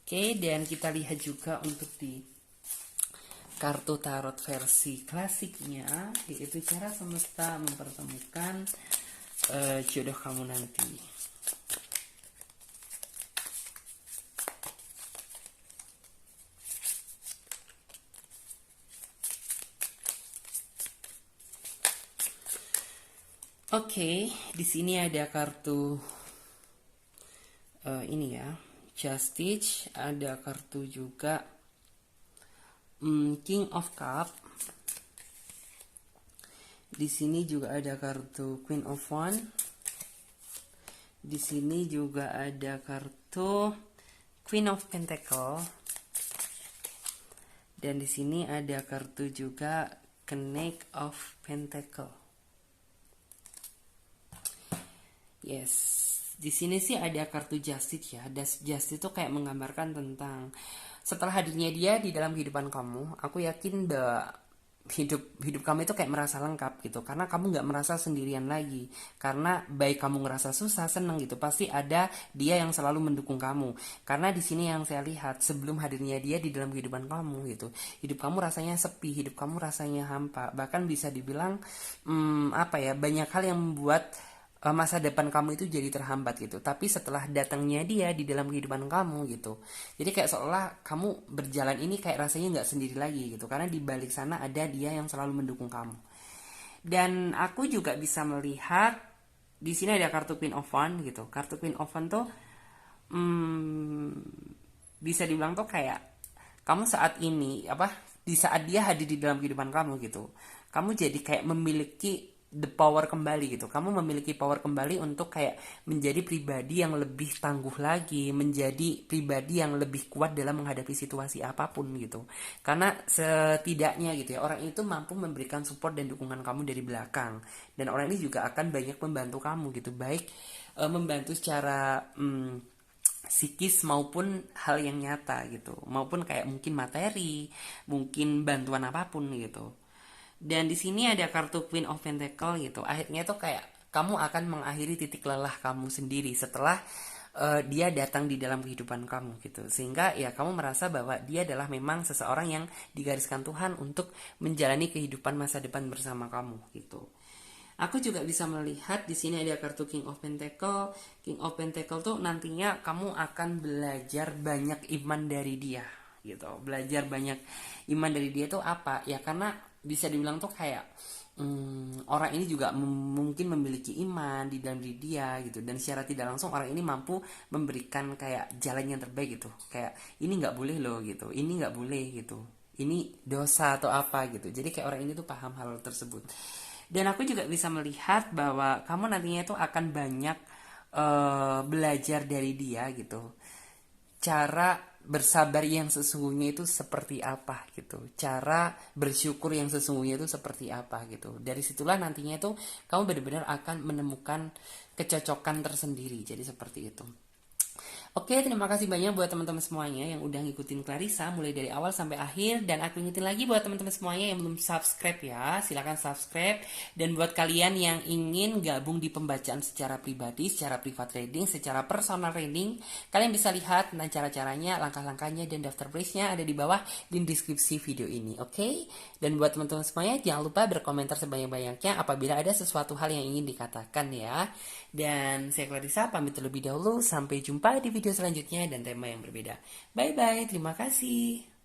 Oke, dan kita lihat juga untuk di kartu tarot versi klasiknya, yaitu cara semesta mempertemukan jodoh kamu nanti. Oke, di sini ada kartu ini ya, Justice, ada kartu juga King of Cup. Di sini juga ada kartu Queen of Wands. Di sini juga ada kartu Queen of Pentacle. Dan di sini ada kartu juga Knight of Pentacle. Yes, di sini sih ada kartu Justice ya. Justice itu kayak menggambarkan tentang setelah hadirnya dia di dalam kehidupan kamu, aku yakin hidup kamu itu kayak merasa lengkap gitu, karena kamu nggak merasa sendirian lagi. Karena baik kamu ngerasa susah, seneng gitu, pasti ada dia yang selalu mendukung kamu. Karena di sini yang saya lihat, sebelum hadirnya dia di dalam kehidupan kamu gitu, hidup kamu rasanya sepi, hidup kamu rasanya hampa, bahkan bisa dibilang banyak hal yang membuat masa depan kamu itu jadi terhambat gitu. Tapi setelah datangnya dia di dalam kehidupan kamu gitu, jadi kayak seolah kamu berjalan ini kayak rasanya nggak sendiri lagi gitu, karena di balik sana ada dia yang selalu mendukung kamu. Dan aku juga bisa melihat di sini ada kartu Queen of Wands gitu. Kartu Queen of Wands tuh bisa dibilang tuh kayak kamu saat ini di saat dia hadir di dalam kehidupan kamu gitu, kamu jadi kayak memiliki the power kembali gitu. Kamu memiliki power kembali untuk kayak menjadi pribadi yang lebih tangguh lagi, menjadi pribadi yang lebih kuat dalam menghadapi situasi apapun gitu. Karena setidaknya gitu ya, orang itu mampu memberikan support dan dukungan kamu dari belakang. Dan orang ini juga akan banyak membantu kamu gitu, baik membantu secara psikis maupun hal yang nyata gitu, maupun kayak mungkin materi, mungkin bantuan apapun gitu. Dan di sini ada kartu Queen of Pentacle gitu. Akhirnya tuh kayak kamu akan mengakhiri titik lelah kamu sendiri setelah dia datang di dalam kehidupan kamu gitu. Sehingga ya kamu merasa bahwa dia adalah memang seseorang yang digariskan Tuhan untuk menjalani kehidupan masa depan bersama kamu gitu. Aku juga bisa melihat di sini ada kartu King of Pentacle. King of Pentacle tuh nantinya kamu akan belajar banyak iman dari dia gitu. Belajar banyak iman dari dia tuh apa? Ya karena bisa dibilang tuh kayak orang ini juga mungkin memiliki iman di dalam diri dia gitu, dan secara tidak langsung orang ini mampu memberikan kayak jalan yang terbaik gitu, kayak ini nggak boleh loh gitu, ini nggak boleh gitu, ini dosa atau apa gitu. Jadi kayak orang ini tuh paham hal tersebut. Dan aku juga bisa melihat bahwa kamu nantinya tuh akan banyak belajar dari dia gitu, cara bersabar yang sesungguhnya itu seperti apa gitu, cara bersyukur yang sesungguhnya itu seperti apa gitu. Dari situlah nantinya itu kamu benar-benar akan menemukan kecocokan tersendiri. Jadi seperti itu. Oke, terima kasih banyak buat teman-teman semuanya yang udah ngikutin Clarissa mulai dari awal sampai akhir. Dan aku ingetin lagi buat teman-teman semuanya yang belum subscribe ya, silahkan subscribe. Dan buat kalian yang ingin gabung di pembacaan secara pribadi, secara private reading, secara personal reading, kalian bisa lihat tentang cara-caranya, langkah-langkahnya, dan daftar price-nya ada di bawah di deskripsi video ini. Oke? Dan buat teman-teman semuanya, jangan lupa berkomentar sebanyak-banyaknya apabila ada sesuatu hal yang ingin dikatakan ya. Dan saya Clarissa pamit terlebih dahulu, sampai jumpa di video selanjutnya dan tema yang berbeda. Bye bye, terima kasih.